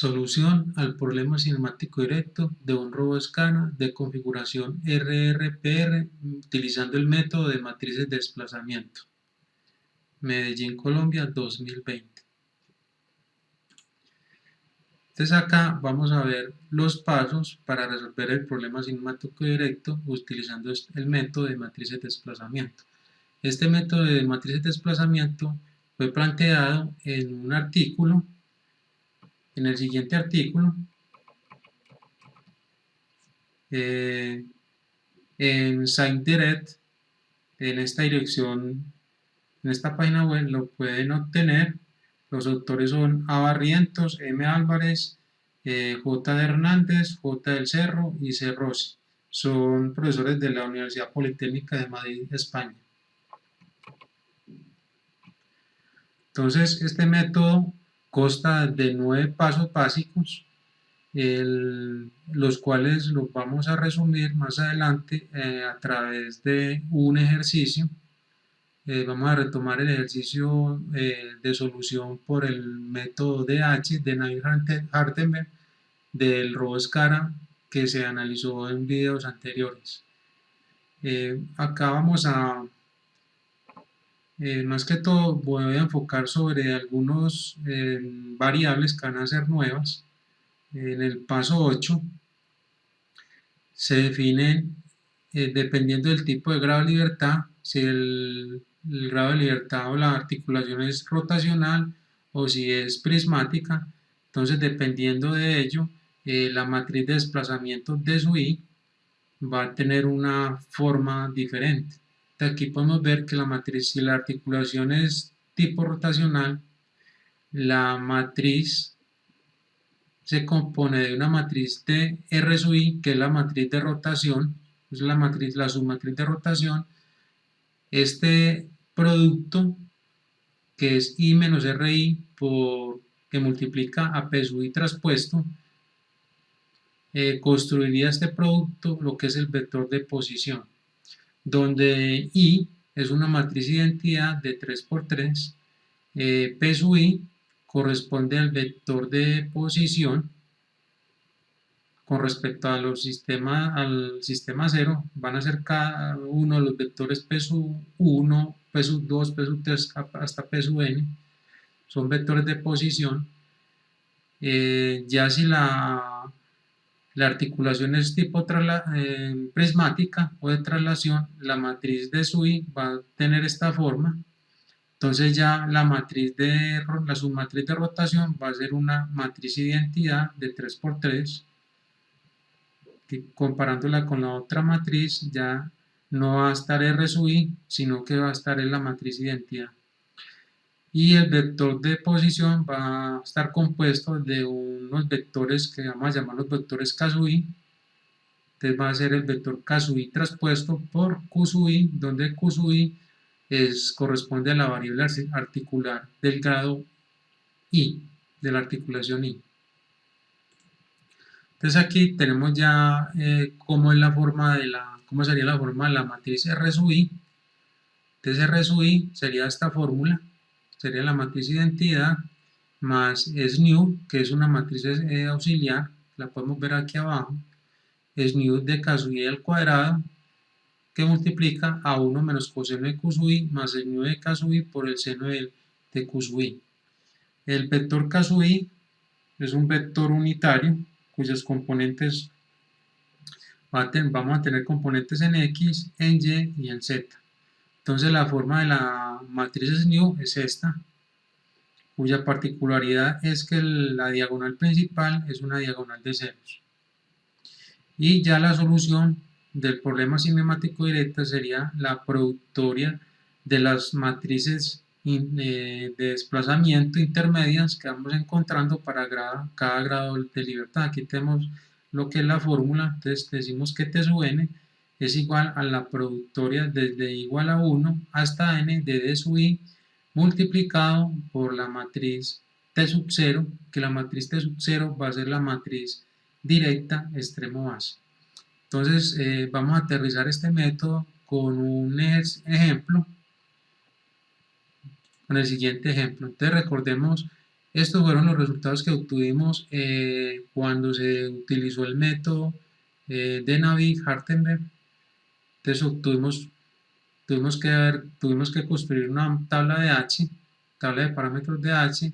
Solución al problema cinemático directo de un RoboScana de configuración RRPR utilizando el método de matrices de desplazamiento. Medellín, Colombia, 2020. Entonces acá vamos a ver los pasos para resolver el problema cinemático directo utilizando el método de matrices de desplazamiento. Este método de matrices de desplazamiento fue planteado en un artículo, en el siguiente artículo, en ScienceDirect, en esta dirección, en esta página web lo pueden obtener. Los autores son A. Barrientos, M. Álvarez, J. de Hernández, J. del Cerro y C. Rossi. Son profesores de la Universidad Politécnica de Madrid, España. Entonces, este método consta de 9 pasos básicos, los cuales los vamos a resumir más adelante a través de un ejercicio. Vamos a retomar el ejercicio de solución por el método DH de Navier-Hardenberg del RoboScana que se analizó en videos anteriores. Acá vamos a, más que todo, voy a enfocar sobre algunas variables que van a ser nuevas. En el paso 8 se definen, dependiendo del tipo de grado de libertad, si el grado de libertad o la articulación es rotacional o si es prismática. Entonces, dependiendo de ello, la matriz de desplazamiento de su I va a tener una forma diferente. Aquí podemos ver que la matriz, si la articulación es tipo rotacional, la matriz se compone de una matriz de R sub I, que es la matriz de rotación, es la submatriz de rotación. Este producto, que es I menos RI, que multiplica a P sub I traspuesto, construiría este producto, lo que es el vector de posición, donde I es una matriz de identidad de 3×3, P sub I corresponde al vector de posición. Con respecto a al sistema 0, van a ser cada uno de los vectores P sub 1, P sub 2, P sub 3 hasta P sub n, son vectores de posición. Ya si la articulación es tipo prismática o de traslación, la matriz de sub I va a tener esta forma. Entonces ya la submatriz de rotación va a ser una matriz de identidad de 3×3, que comparándola con la otra matriz ya no va a estar R sub I, sino que va a estar en la matriz de identidad. Y el vector de posición va a estar compuesto de unos vectores que vamos a llamar los vectores K sub I. Entonces va a ser el vector K sub I traspuesto por Q sub I, donde Q sub I corresponde a la variable articular del grado I, de la articulación I. Entonces aquí tenemos ya cómo sería la forma de la matriz R sub I. Entonces R sub I sería esta fórmula, sería la matriz de identidad más SNU, que es una matriz auxiliar, la podemos ver aquí abajo, SNU de K sub I al cuadrado, que multiplica a 1 menos coseno de Q sub I más el SNU de K sub I por el seno de Q sub I. El vector K sub I es un vector unitario cuyos componentes vamos a tener componentes en X, en Y y en Z. Entonces la forma de la matriz SNU es esta, cuya particularidad es que la diagonal principal es una diagonal de ceros. Y ya la solución del problema cinemático directo sería la productoria de las matrices de desplazamiento intermedias que vamos encontrando para cada grado de libertad. Aquí tenemos lo que es la fórmula, entonces decimos que T sub n es igual a la productoria desde igual a 1 hasta n de D sub I multiplicado por la matriz T sub 0, que la matriz T sub 0 va a ser la matriz directa extremo base. Entonces vamos a aterrizar este método con un ejemplo, con el siguiente ejemplo. Entonces recordemos Estos fueron los resultados que obtuvimos cuando se utilizó el método de Navier-Hartenberg. Entonces tuvimos que construir una tabla de H, tabla de parámetros de H,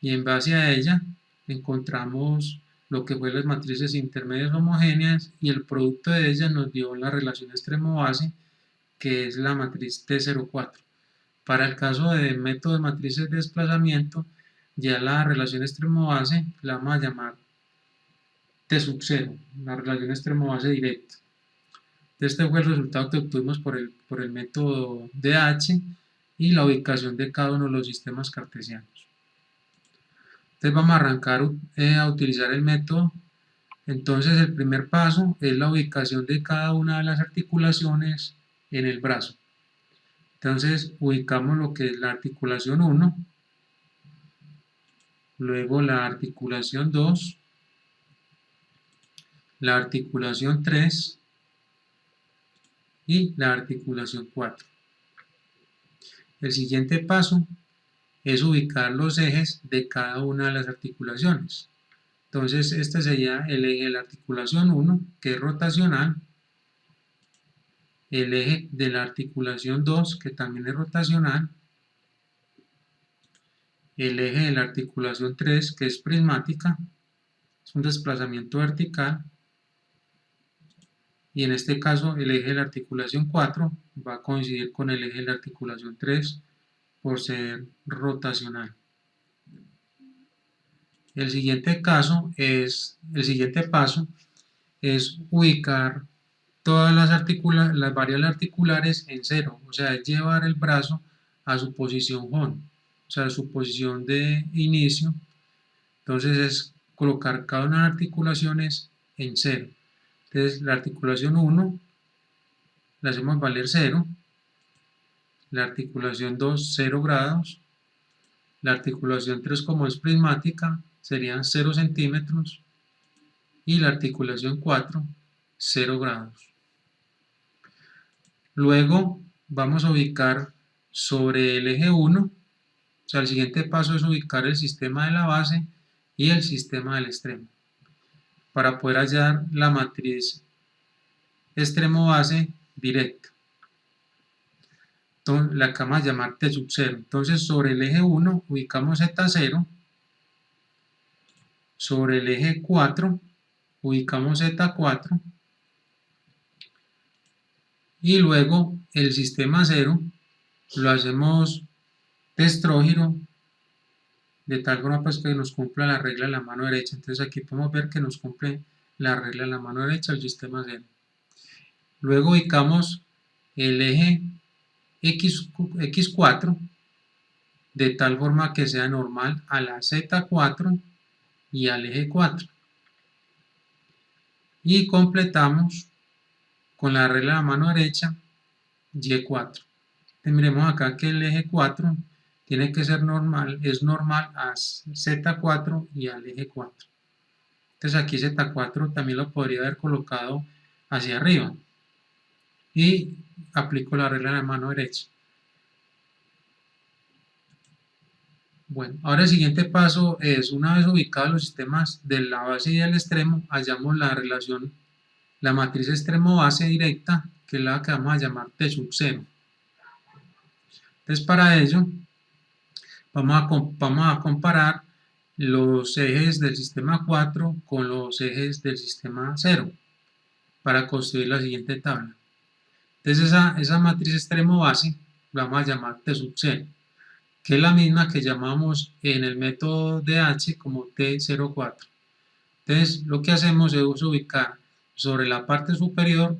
y en base a ella encontramos lo que fue las matrices intermedias homogéneas, y el producto de ellas nos dio la relación extremo-base, que es la matriz T04. Para el caso de método de matrices de desplazamiento, ya la relación extremo-base la vamos a llamar T sub 0, la relación extremo-base directa. Este fue el resultado que obtuvimos por el método de H y la ubicación de cada uno de los sistemas cartesianos. Entonces vamos a arrancar a utilizar el método. Entonces el primer paso es la ubicación de cada una de las articulaciones en el brazo. Entonces ubicamos lo que es la articulación 1, luego la articulación 2, la articulación 3 y la articulación 4. El siguiente paso es ubicar los ejes de cada una de las articulaciones. Entonces este sería el eje de la articulación 1, que es rotacional, el eje de la articulación 2, que también es rotacional, el eje de la articulación 3, que es prismática, es un desplazamiento vertical, y en este caso el eje de la articulación 4 va a coincidir con el eje de la articulación 3 por ser rotacional. El siguiente paso es ubicar todas las variables articulares en cero, o sea, es llevar el brazo a su posición home, o sea, a su posición de inicio. Entonces es colocar cada una de las articulaciones en cero. Entonces la articulación 1 la hacemos valer 0, la articulación 2 0 grados, la articulación 3 como es prismática serían 0 centímetros y la articulación 4 0 grados. Luego vamos a ubicar sobre el eje 1, o sea, el siguiente paso es ubicar el sistema de la base y el sistema del extremo, para poder hallar la matriz extremo-base directa. Entonces, la que vamos a llamar T sub 0. Entonces, sobre el eje 1 ubicamos Z0, sobre el eje 4 ubicamos Z4, y luego el sistema 0 lo hacemos destrógiro, de tal forma pues que nos cumpla la regla de la mano derecha. Entonces aquí podemos ver que nos cumple la regla de la mano derecha el sistema 0. Luego ubicamos el eje X4 de tal forma que sea normal a la Z4 y al eje 4. Y completamos con la regla de la mano derecha Y4. Miremos acá que el eje 4 tiene que ser normal, es normal a Z4 y al eje 4. Entonces aquí Z4 también lo podría haber colocado hacia arriba. Y aplico la regla de la mano derecha. Bueno, ahora el siguiente paso es, una vez ubicados los sistemas de la base y del extremo, hallamos la relación, la matriz extremo-base directa, que es la que vamos a llamar T sub 0. Entonces para ello vamos a comparar los ejes del sistema 4 con los ejes del sistema 0 para construir la siguiente tabla. Entonces esa matriz extremo-base la vamos a llamar T sub 0, que es la misma que llamamos en el método de H como T04. Entonces lo que hacemos es ubicar sobre la parte superior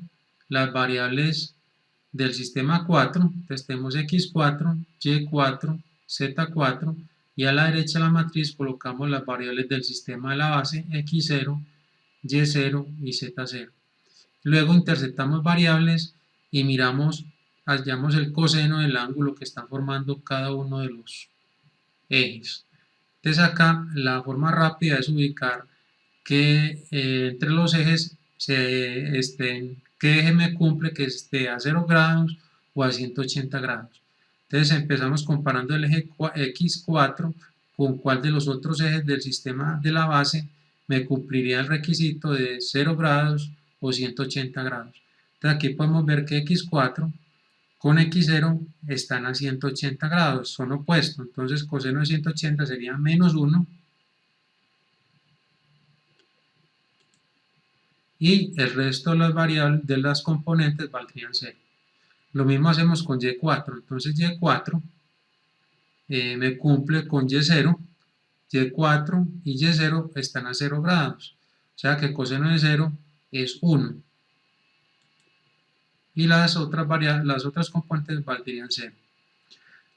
las variables del sistema 4, entonces tenemos X4, Y4, Z4, y a la derecha de la matriz colocamos las variables del sistema de la base X0, Y0 y Z0. Luego interceptamos variables y hallamos el coseno del ángulo que están formando cada uno de los ejes. Entonces acá la forma rápida es ubicar que entre los ejes qué eje me cumple que esté a 0 grados o a 180 grados. Entonces empezamos comparando el eje X4 con cuál de los otros ejes del sistema de la base me cumpliría el requisito de 0 grados o 180 grados. Entonces aquí podemos ver que x4 con x0 están a 180 grados, son opuestos. Entonces coseno de 180 sería menos 1 y el resto de las variables de las componentes valdrían 0. Lo mismo hacemos con y4, entonces y4 me cumple con y0, y4 y y0 están a 0 grados, o sea que coseno de 0 es 1 y las otras componentes valdrían 0.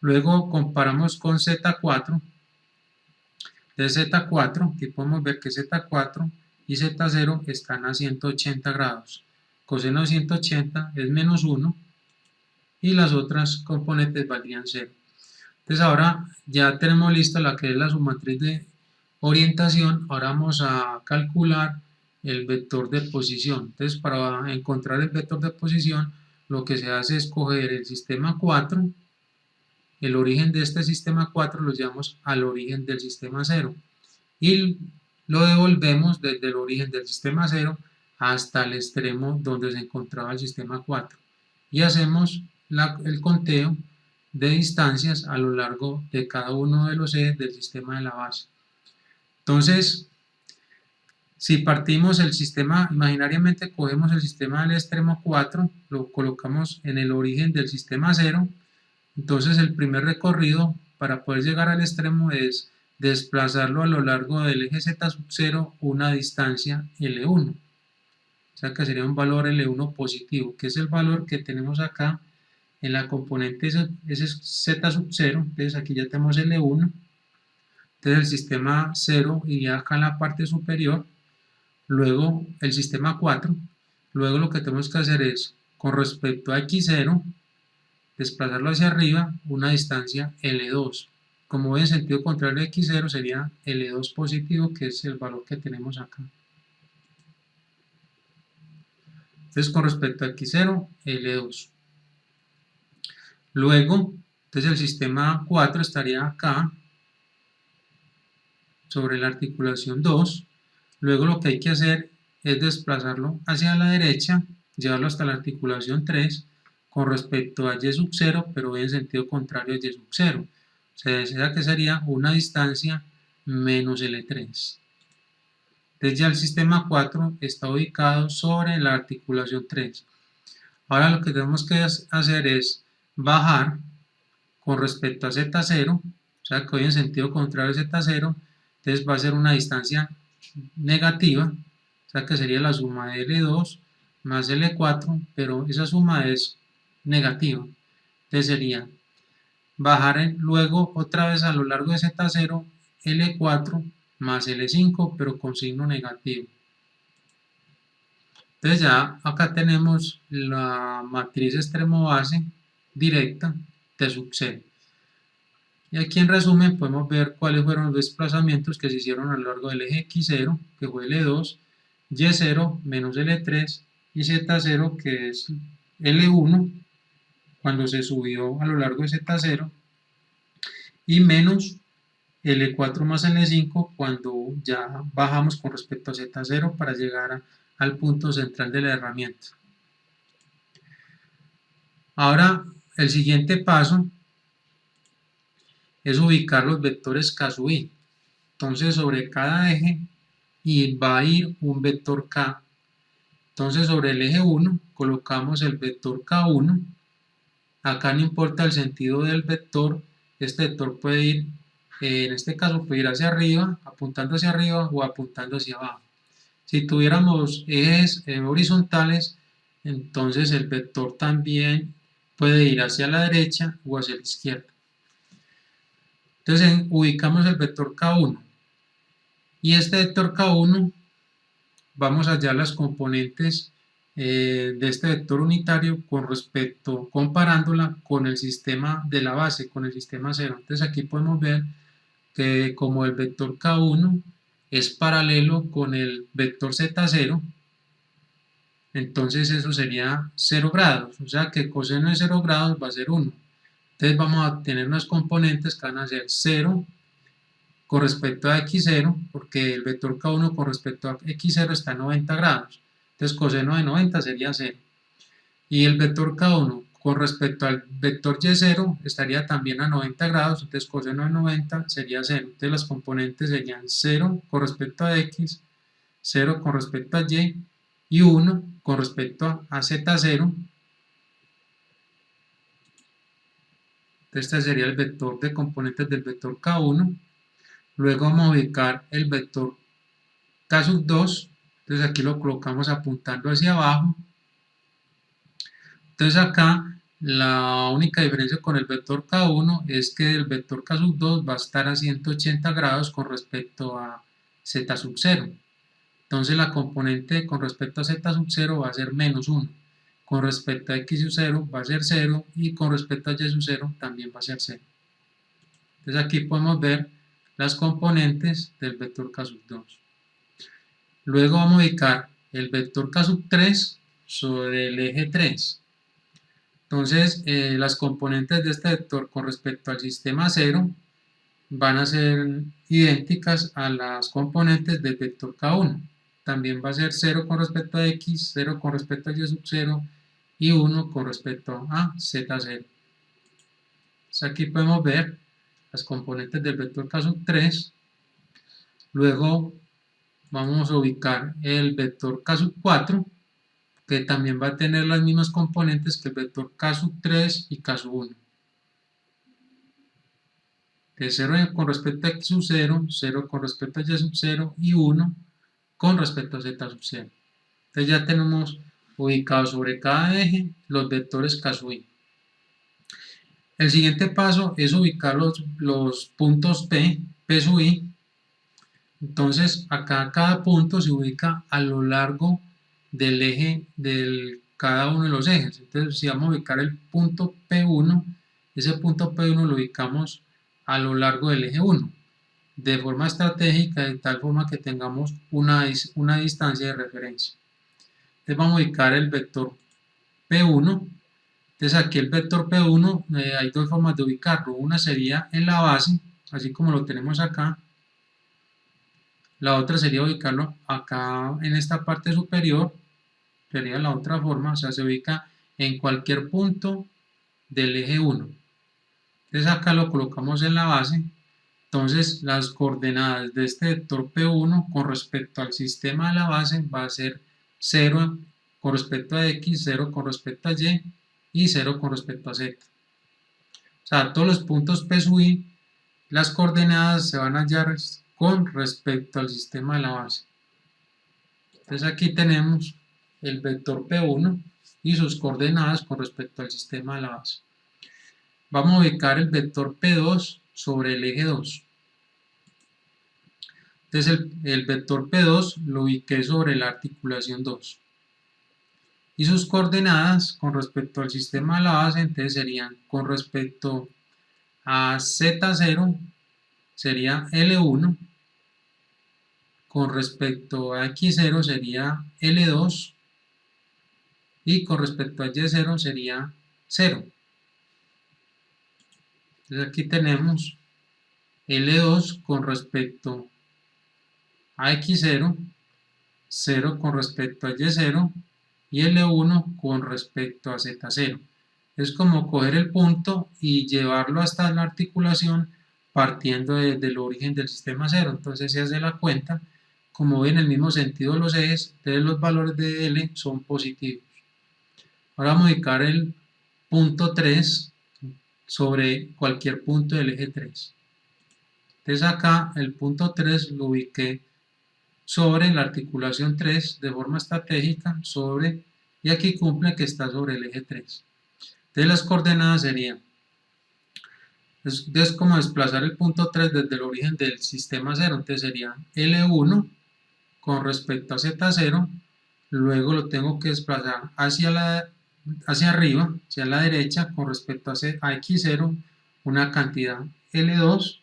Luego comparamos con z4, de z4, aquí podemos ver que z4 y z0 están a 180 grados, coseno de 180 es menos 1 y las otras componentes valdrían 0. Entonces ahora ya tenemos lista la que es la submatriz de orientación. Ahora vamos a calcular el vector de posición. Entonces para encontrar el vector de posición lo que se hace es coger el sistema 4, el origen de este sistema 4 lo llevamos al origen del sistema 0 y lo devolvemos desde el origen del sistema 0 hasta el extremo donde se encontraba el sistema 4 y hacemos el conteo de distancias a lo largo de cada uno de los ejes del sistema de la base. Entonces, si partimos el sistema, imaginariamente cogemos el sistema del extremo 4, lo colocamos en el origen del sistema 0, entonces el primer recorrido para poder llegar al extremo es desplazarlo a lo largo del eje z0 una distancia L1, o sea que sería un valor L1 positivo, que es el valor que tenemos acá en la componente ese es z0, entonces aquí ya tenemos L1, entonces el sistema 0 iría acá en la parte superior, luego el sistema 4, luego lo que tenemos que hacer es, con respecto a x0, desplazarlo hacia arriba una distancia L2, como ven en sentido contrario a x0 sería L2 positivo, que es el valor que tenemos acá. Entonces con respecto a x0, L2. Luego, entonces el sistema 4 estaría acá, sobre la articulación 2. Luego lo que hay que hacer es desplazarlo hacia la derecha, llevarlo hasta la articulación 3, con respecto a y sub 0, pero en sentido contrario a y sub 0. O sea que sería una distancia menos L3. Entonces ya el sistema 4 está ubicado sobre la articulación 3. Ahora lo que tenemos que hacer es bajar con respecto a z0, o sea que hoy en sentido contrario a z0, entonces va a ser una distancia negativa, o sea que sería la suma de L2 más L4, pero esa suma es negativa, entonces sería bajar luego otra vez a lo largo de z0 L4 más L5, pero con signo negativo. Entonces ya acá tenemos la matriz extremo base directa de sub 0. Y aquí en resumen podemos ver cuáles fueron los desplazamientos que se hicieron a lo largo del eje x0, que fue L2, y0 menos L3 y z0, que es L1, cuando se subió a lo largo de z0, y menos L4 más L5 cuando ya bajamos con respecto a z0 para llegar al punto central de la herramienta. Ahora el siguiente paso es ubicar los vectores K sub i. Entonces sobre cada eje y va a ir un vector K. Entonces sobre el eje 1 colocamos el vector K1. Acá no importa el sentido del vector, este vector puede ir, en este caso puede ir hacia arriba, apuntando hacia arriba o apuntando hacia abajo. Si tuviéramos ejes horizontales, entonces el vector también puede ir hacia la derecha o hacia la izquierda. Entonces ubicamos el vector K1 y este vector K1 vamos a hallar las componentes de este vector unitario con respecto, comparándola con el sistema de la base, con el sistema 0. Entonces aquí podemos ver que como el vector K1 es paralelo con el vector Z0, entonces eso sería 0 grados, o sea que coseno de 0 grados va a ser 1. Entonces vamos a tener unas componentes que van a ser 0 con respecto a x0, porque el vector k1 con respecto a x0 está a 90 grados, entonces coseno de 90 sería 0. Y el vector k1 con respecto al vector y0 estaría también a 90 grados, entonces coseno de 90 sería 0. Entonces las componentes serían 0 con respecto a x, 0 con respecto a y 1 con respecto a z0. Este sería el vector de componentes del vector k1. Luego vamos a ubicar el vector k2, entonces aquí lo colocamos apuntando hacia abajo. Entonces acá la única diferencia con el vector k1 es que el vector k2 va a estar a 180 grados con respecto a z0. Entonces la componente con respecto a z0 va a ser menos 1. Con respecto a x0 va a ser 0 y con respecto a y0 también va a ser 0. Entonces aquí podemos ver las componentes del vector k2. Luego vamos a ubicar el vector k3 sobre el eje 3. Entonces las componentes de este vector con respecto al sistema 0 van a ser idénticas a las componentes del vector k1. También va a ser 0 con respecto a x, 0 con respecto a y0 y 1 con respecto a z0. Entonces aquí podemos ver las componentes del vector k3. Luego vamos a ubicar el vector k4, que también va a tener las mismas componentes que el vector k3 y k1. De 0 con respecto a x0, 0 con respecto a y0 y 1 con respecto a z0. Entonces ya tenemos ubicados sobre cada eje los vectores k sub i. El siguiente paso es ubicar los puntos P sub i. Entonces acá cada punto se ubica a lo largo del eje de cada uno de los ejes. Entonces si vamos a ubicar el punto P1, ese punto P1 lo ubicamos a lo largo del eje 1, de forma estratégica, de tal forma que tengamos una distancia de referencia. Entonces vamos a ubicar el vector P1. Entonces aquí el vector P1 hay dos formas de ubicarlo. Una sería en la base, así como lo tenemos acá. La otra sería ubicarlo acá en esta parte superior, sería la otra forma, o sea, se ubica en cualquier punto del eje 1. Entonces acá lo colocamos en la base. Entonces las coordenadas de este vector P1 con respecto al sistema de la base va a ser 0 con respecto a x, 0 con respecto a y 0 con respecto a z. O sea, todos los puntos P sub i, las coordenadas se van a hallar con respecto al sistema de la base. Entonces aquí tenemos el vector P1 y sus coordenadas con respecto al sistema de la base. Vamos a ubicar el vector P2 sobre el eje 2. Entonces el vector P2 lo ubiqué sobre la articulación 2. Y sus coordenadas con respecto al sistema de la base, entonces serían con respecto a Z0 sería L1, con respecto a X0 sería L2 y con respecto a Y0 sería 0. Entonces aquí tenemos L2 con respecto a X0, 0 con respecto a Y0 y L1 con respecto a Z0. Es como coger el punto y llevarlo hasta la articulación partiendo del origen del sistema 0. Entonces se hace la cuenta, como ven en el mismo sentido los ejes, entonces los valores de L son positivos. Ahora vamos a ubicar el punto 3 sobre cualquier punto del eje 3. Entonces acá el punto 3 lo ubiqué sobre la articulación 3 de forma estratégica sobre, y aquí cumple que está sobre el eje 3. Entonces las coordenadas serían, es como desplazar el punto 3 desde el origen del sistema 0, entonces sería L1 con respecto a Z0, luego lo tengo que desplazar hacia arriba, hacia la derecha, con respecto a X0, una cantidad L2,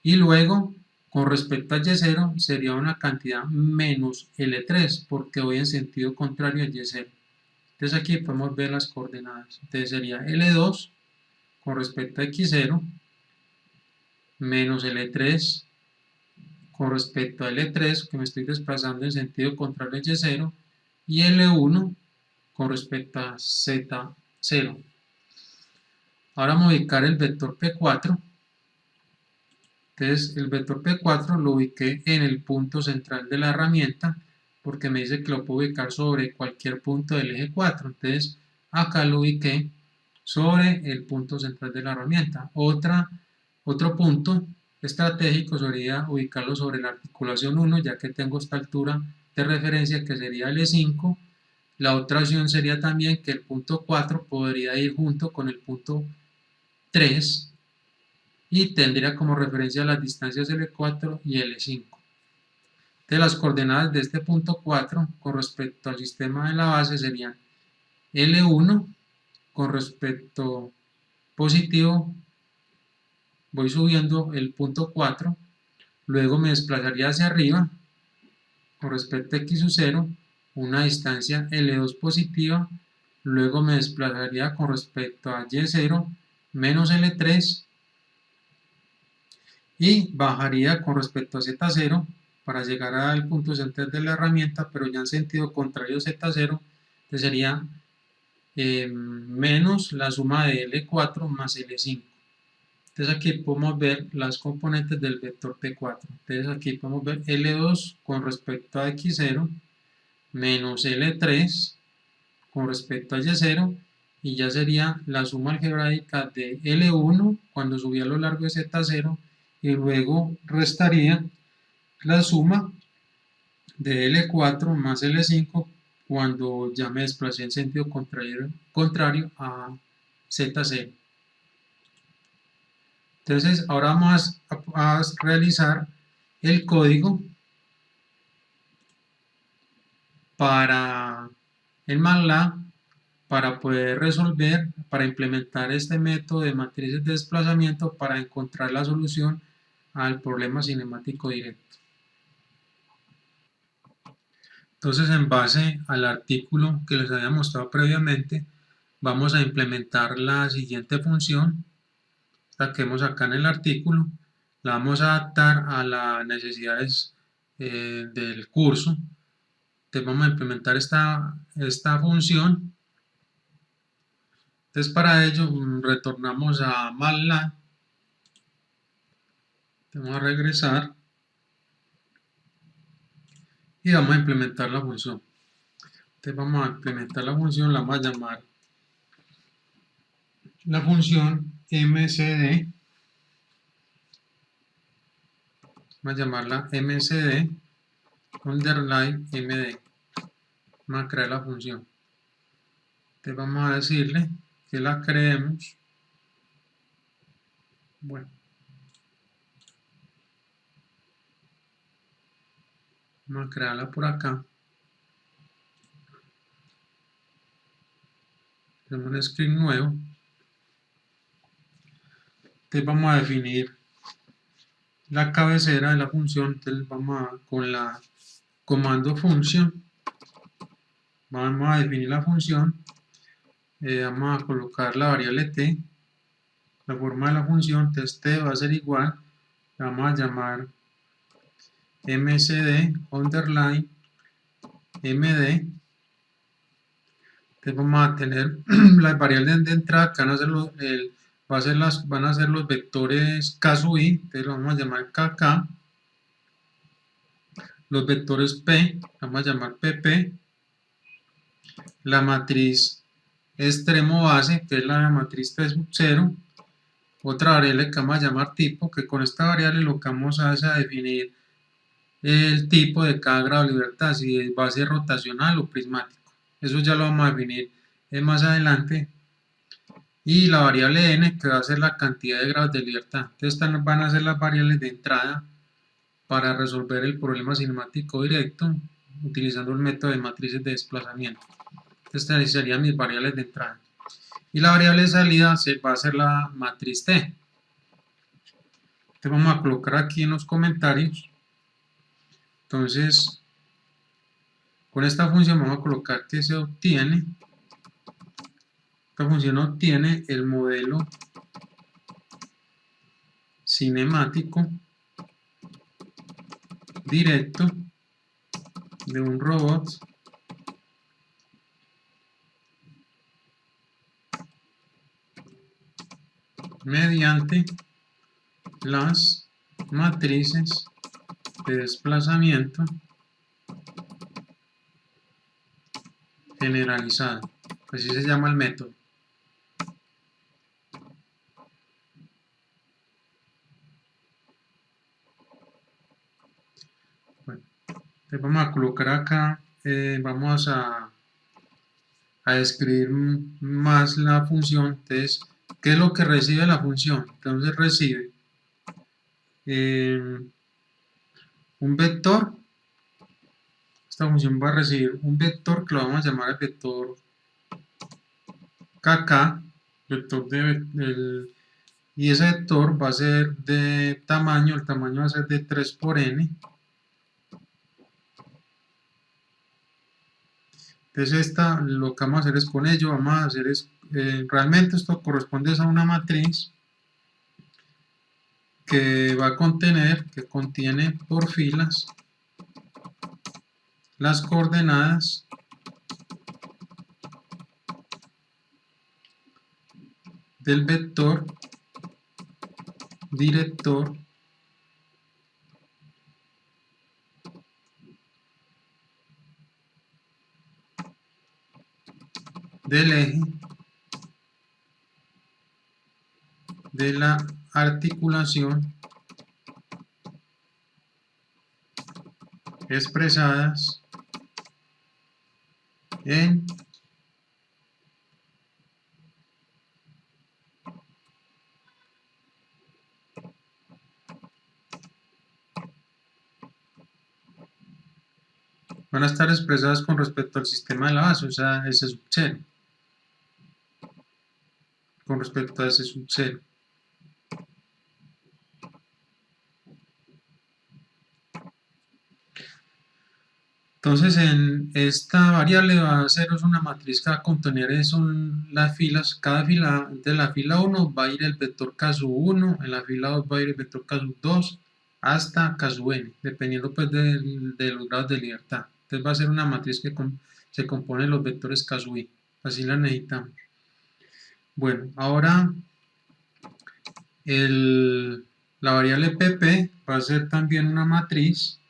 y luego con respecto a Y0 sería una cantidad menos L3, porque voy en sentido contrario a Y0. Entonces aquí podemos ver las coordenadas. Entonces sería L2 con respecto a X0 menos L3 con respecto a L3, que me estoy desplazando en sentido contrario a Y0, y L1 con respecto a Z0. Ahora vamos a ubicar el vector P4. Entonces el vector P4 lo ubiqué en el punto central de la herramienta, porque me dice que lo puedo ubicar sobre cualquier punto del eje 4. Entonces acá lo ubiqué sobre el punto central de la herramienta. Otro punto estratégico sería ubicarlo sobre la articulación 1, ya que tengo esta altura de referencia que sería L5. La otra opción sería también que el punto 4 podría ir junto con el punto 3 y tendría como referencia las distancias L4 y L5. De las coordenadas de este punto 4 con respecto al sistema de la base serían L1 con respecto positivo, voy subiendo el punto 4, luego me desplazaría hacia arriba con respecto a x sub 0, una distancia L2 positiva, luego me desplazaría con respecto a y0 menos L3 y bajaría con respecto a z0 para llegar al punto central de la herramienta, pero ya en sentido contrario a z0, que sería menos la suma de L4 más L5. Entonces aquí podemos ver las componentes del vector P4. Entonces aquí podemos ver L2 con respecto a X0 menos L3 con respecto a Y0 y ya sería la suma algebraica de L1 cuando subía a lo largo de Z0 y luego restaría la suma de L4 más L5 cuando ya me desplacé en sentido contrario a Z0. Entonces ahora vamos a realizar el código para el MATLAB para poder resolver, para implementar este método de matrices de desplazamiento para encontrar la solución al problema cinemático directo. Entonces, en base al artículo que les había mostrado previamente, vamos a implementar la siguiente función, la que vemos acá en el artículo, la vamos a adaptar a las necesidades del curso. Entonces vamos a implementar esta función. Entonces para ello retornamos a MATLAB, vamos a regresar y vamos a implementar la función. Entonces vamos a implementar la función, la vamos a llamar la función mcd, vamos a llamarla mcd underline md, vamos a crear la función. Entonces vamos a decirle que la creemos, bueno, vamos a crearla por acá, tenemos un script nuevo. Entonces vamos a definir la cabecera de la función. Entonces vamos con la comando function, vamos a definir la función, vamos a colocar la variable t, la forma de la función, entonces t va a ser igual, la vamos a llamar mcd underline md. Entonces vamos a tener las variables de entrada que van a ser van a ser los vectores k sub i, entonces lo vamos a llamar kk, los vectores p, vamos a llamar pp, la matriz extremo base, que es la matriz P sub 0, otra variable que vamos a llamar tipo, que con esta variable lo que vamos a hacer es a definir el tipo de cada grado de libertad, si va a ser rotacional o prismático. Eso ya lo vamos a definir más adelante. Y la variable n, que va a ser la cantidad de grados de libertad. Entonces estas van a ser las variables de entrada para resolver el problema cinemático directo utilizando el método de matrices de desplazamiento. Estas serían mis variables de entrada. Y la variable de salida va a ser la matriz T. Entonces vamos a colocar aquí en los comentarios. Entonces, con esta función vamos a colocar que se obtiene, esta función obtiene el modelo cinemático directo de un robot mediante las matrices de desplazamiento generalizado. Así se llama el método. Bueno, entonces vamos a colocar acá, vamos a describir más la función. Entonces, ¿qué es lo que recibe la función? Entonces recibe un vector. Esta función va a recibir un vector que lo vamos a llamar el vector kk, y ese vector va a ser de tamaño, el tamaño va a ser de 3 por n. Entonces lo que vamos a hacer es con ello, vamos a hacer es, realmente esto corresponde a una matriz que va a contener, que contiene por filas las coordenadas del vector director del eje de la articulación expresadas en van a estar expresadas con respecto al sistema de la base, o sea, S sub 0, con respecto a S sub 0. Entonces, en esta variable va a ser una matriz que va a contener son las filas. Cada fila, de la fila 1 va a ir el vector k sub 1, en la fila 2 va a ir el vector k sub 2, hasta k sub n, dependiendo pues de los grados de libertad. Entonces va a ser una matriz que se compone de los vectores k sub i. Así la necesitamos. Bueno, ahora la variable pp va a ser también una matriz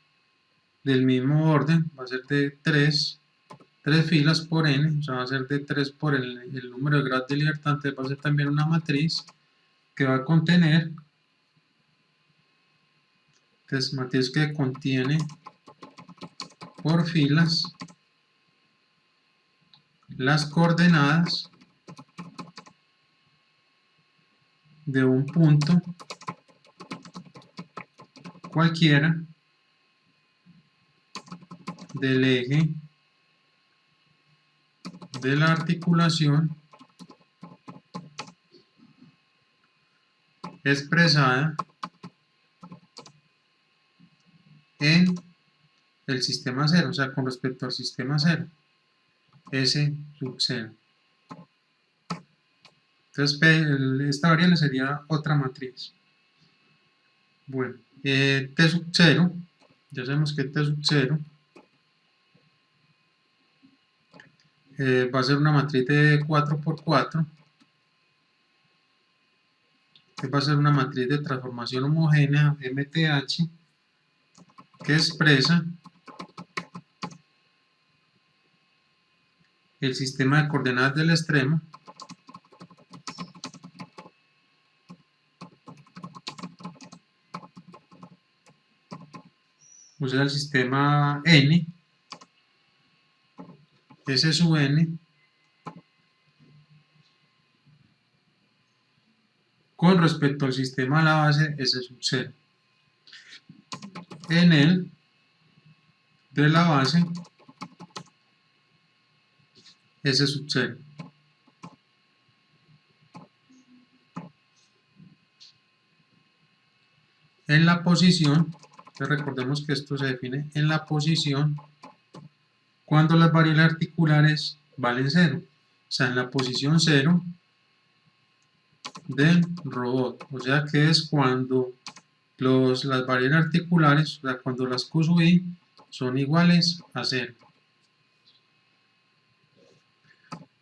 del mismo orden, va a ser de 3 filas por n, o sea, va a ser de 3 por el número de grados de libertad. Entonces va a ser también una matriz que va a contener, entonces matriz que contiene por filas las coordenadas de un punto cualquiera del eje de la articulación expresada en el sistema 0, o sea, con respecto al sistema 0, S sub 0. Entonces, esta variable sería otra matriz. Bueno, T sub 0, ya sabemos que T sub 0 va a ser una matriz de 4 por 4, que va a ser una matriz de transformación homogénea, MTH, que expresa el sistema de coordenadas del extremo o sea, el sistema n, S sub n, con respecto al sistema de la base S sub 0. En el de la base S sub 0. En la posición, recordemos que esto se define en la posición cuando las variables articulares valen 0. O sea, en la posición 0 del robot. O sea que es cuando las variables articulares, o sea, cuando las q sub i son iguales a 0.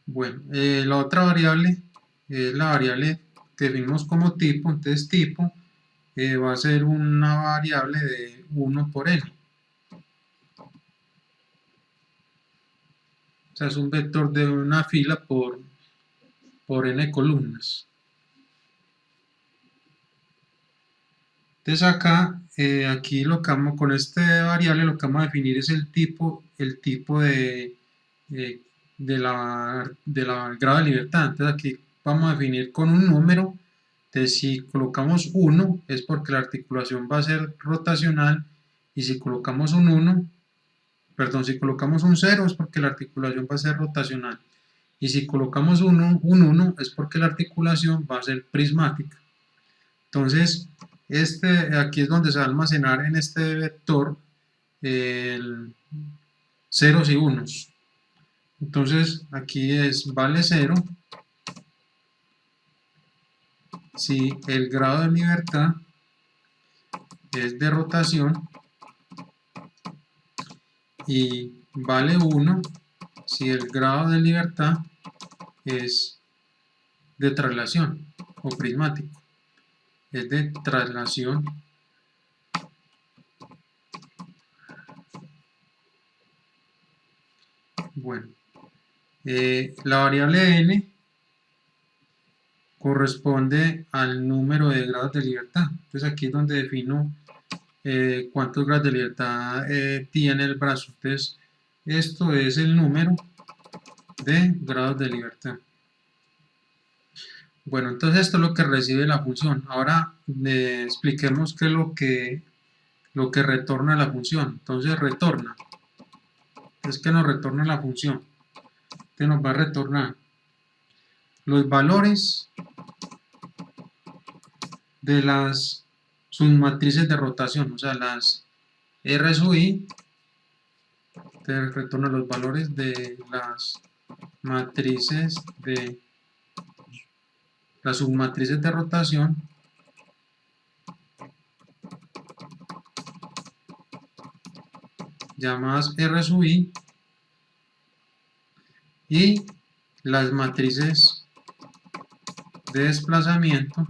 Bueno, la otra variable es la variable que definimos como tipo. Entonces tipo va a ser una variable de 1 por n. O sea, es un vector de una fila por n columnas. Entonces acá, aquí lo que vamos, con esta variable lo que vamos a definir es el tipo de la grado de libertad. Entonces aquí vamos a definir con un número. Entonces si colocamos 1 es porque la articulación va a ser rotacional, y si colocamos un 1, perdón, si colocamos un 0 es porque la articulación va a ser rotacional, y si colocamos un 1 es porque la articulación va a ser prismática. Entonces aquí es donde se va a almacenar en este vector el ceros y unos. Entonces aquí vale 0 si el grado de libertad es de rotación, y vale 1 si el grado de libertad es de traslación o prismático, es de traslación. Bueno, la variable n corresponde al número de grados de libertad. Entonces aquí es donde defino cuántos grados de libertad tiene el brazo. Entonces esto es el número de grados de libertad. Bueno, entonces esto es lo que recibe la función. Ahora expliquemos qué es lo que retorna la función. Entonces retorna, es que nos retorna la función, que nos va a retornar los valores de las submatrices de rotación, o sea, las R sub i, te retorna los valores de las matrices de las submatrices de rotación llamadas R sub i, y las matrices de desplazamiento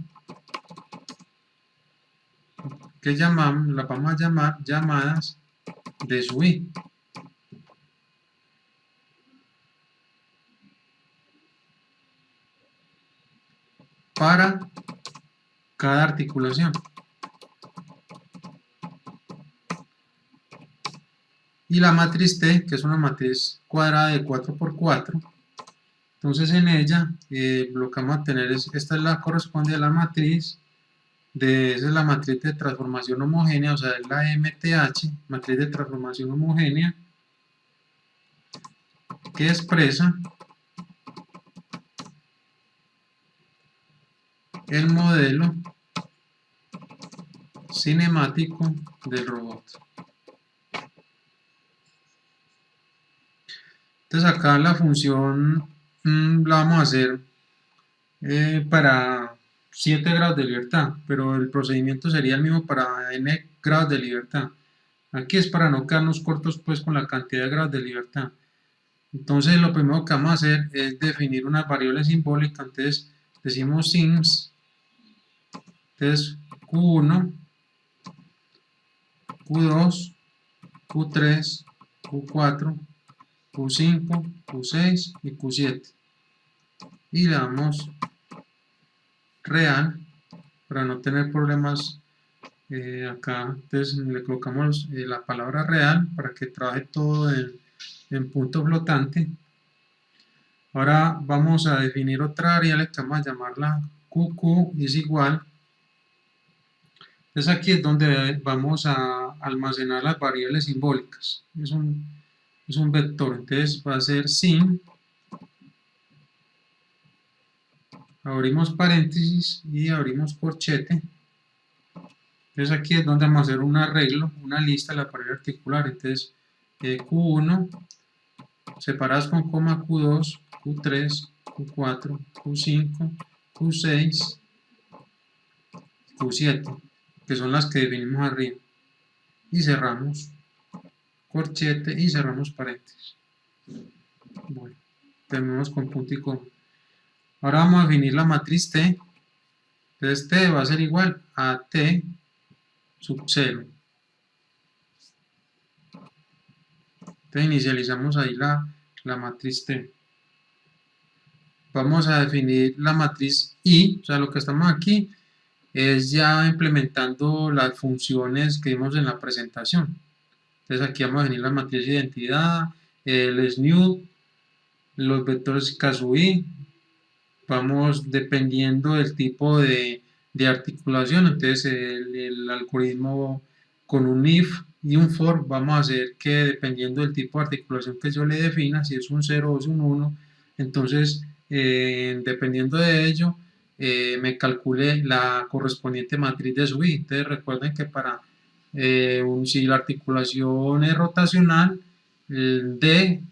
que las vamos a llamar llamadas de sub i. Para cada articulación. Y la matriz T, que es una matriz cuadrada de 4×4, entonces en ella lo que vamos a tener esta es la corresponde a la matriz esa es la matriz de transformación homogénea, o sea, es la MTH, matriz de transformación homogénea, que expresa el modelo cinemático del robot. Entonces acá la función la vamos a hacer para 7 grados de libertad, pero el procedimiento sería el mismo para n grados de libertad. Aquí es para no quedarnos cortos pues con la cantidad de grados de libertad. Entonces lo primero que vamos a hacer es definir unas variables simbólicas. Entonces decimos sims, entonces q1, q2, q3, q4, q5, q6 y q7, y le damos real para no tener problemas acá. Entonces le colocamos la palabra real para que trabaje todo en punto flotante. Ahora vamos a definir otra variable que vamos a llamarla qq es igual. Entonces aquí es donde vamos a almacenar las variables simbólicas. Es un vector, entonces va a ser sin, abrimos paréntesis y abrimos corchete. Entonces aquí es donde vamos a hacer un arreglo, una lista de la variable articular. Entonces Q1 separadas con coma, Q2, Q3, Q4, Q5, Q6, Q7. que son las que definimos arriba, y cerramos corchete y cerramos paréntesis. Bueno, terminamos con punto y coma. Ahora vamos a definir la matriz T. Entonces T va a ser igual a T sub 0. Entonces inicializamos ahí la matriz T. Vamos a definir la matriz I, o sea, lo que estamos aquí es ya implementando las funciones que vimos en la presentación. Entonces aquí vamos a definir la matriz de identidad, el SNU, los vectores K sub I. Vamos dependiendo del tipo de articulación, entonces el algoritmo con un if y un for vamos a hacer que dependiendo del tipo de articulación que yo le defina, si es un 0 o es un 1, entonces dependiendo de ello me calcule la correspondiente matriz de su i. Entonces recuerden que para si la articulación es rotacional, el D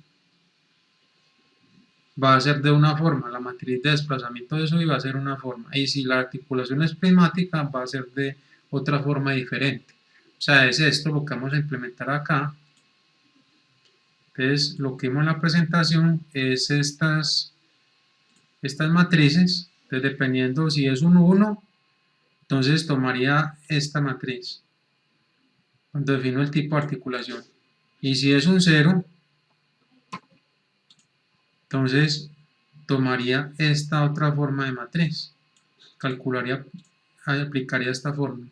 va a ser de una forma, la matriz de desplazamiento de SUI va a ser una forma, y si la articulación es prismática va a ser de otra forma diferente. O sea, es esto lo que vamos a implementar acá. Entonces, lo que vimos en la presentación es estas matrices. Entonces, dependiendo si es un 1, entonces tomaría esta matriz cuando defino el tipo de articulación. Y si es un 0, entonces tomaría esta otra forma de matriz, calcularía, aplicaría esta forma.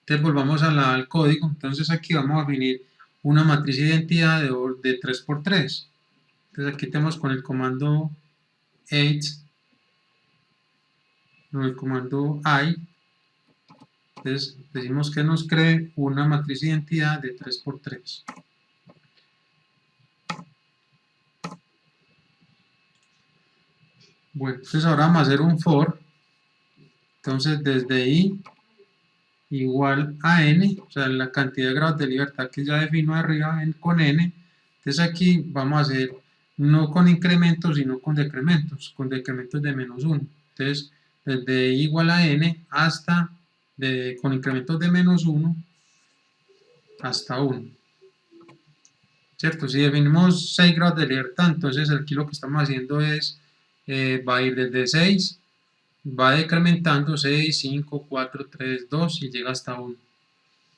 Entonces volvamos al código. Entonces aquí vamos a definir una matriz de identidad de 3×3. Entonces aquí tenemos con el comando 8, con el comando I. Entonces decimos que nos cree una matriz de identidad de 3×3. Bueno, entonces ahora vamos a hacer un for. Entonces desde i igual a n, o sea, la cantidad de grados de libertad que ya defino arriba con n. Entonces aquí vamos a hacer no con incrementos, sino con decrementos de menos 1. Entonces, desde i igual a n hasta, con incrementos de menos 1 hasta 1. ¿Cierto? Si definimos 6 grados de libertad, entonces aquí lo que estamos haciendo es, va a ir desde 6, va decrementando 6, 5, 4, 3, 2 y llega hasta 1.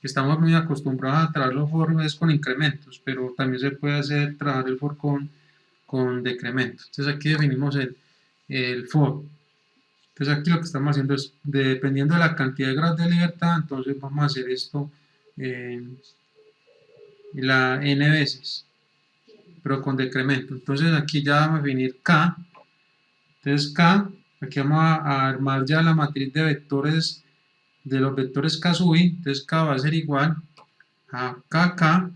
Estamos muy acostumbrados a trabajar los for con incrementos, pero también se puede hacer trabajar el for con decrementos. Entonces aquí definimos el for. Entonces aquí lo que estamos haciendo es, dependiendo de la cantidad de grados de libertad, entonces vamos a hacer esto la n veces, pero con decremento. Entonces aquí ya vamos a definir k. Entonces k, aquí vamos a armar ya la matriz de vectores, de los vectores k sub i. Entonces k va a ser igual a kk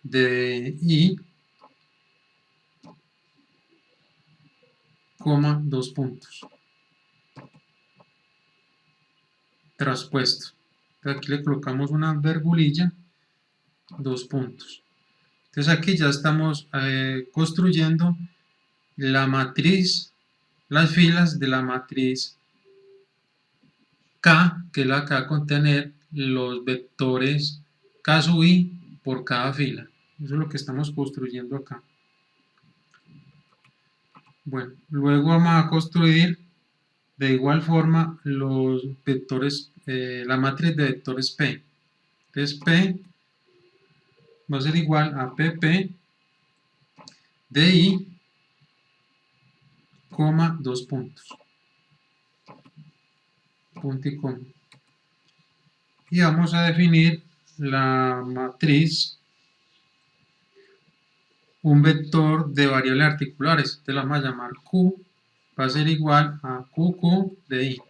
de i, coma, 2 puntos, traspuesto. Entonces aquí le colocamos una virgulilla, 2 puntos. Entonces aquí ya estamos construyendo la matriz, las filas de la matriz K, que es la que va a contener los vectores K sub i por cada fila. Eso es lo que estamos construyendo acá. Bueno, luego vamos a construir de igual forma los vectores, la matriz de vectores P. Entonces P va a ser igual a pp de i, coma, 2 puntos. Punto y coma. Y vamos a definir la matriz, un vector de variables articulares. Entonces la vamos a llamar Q, va a ser igual a QQ de I.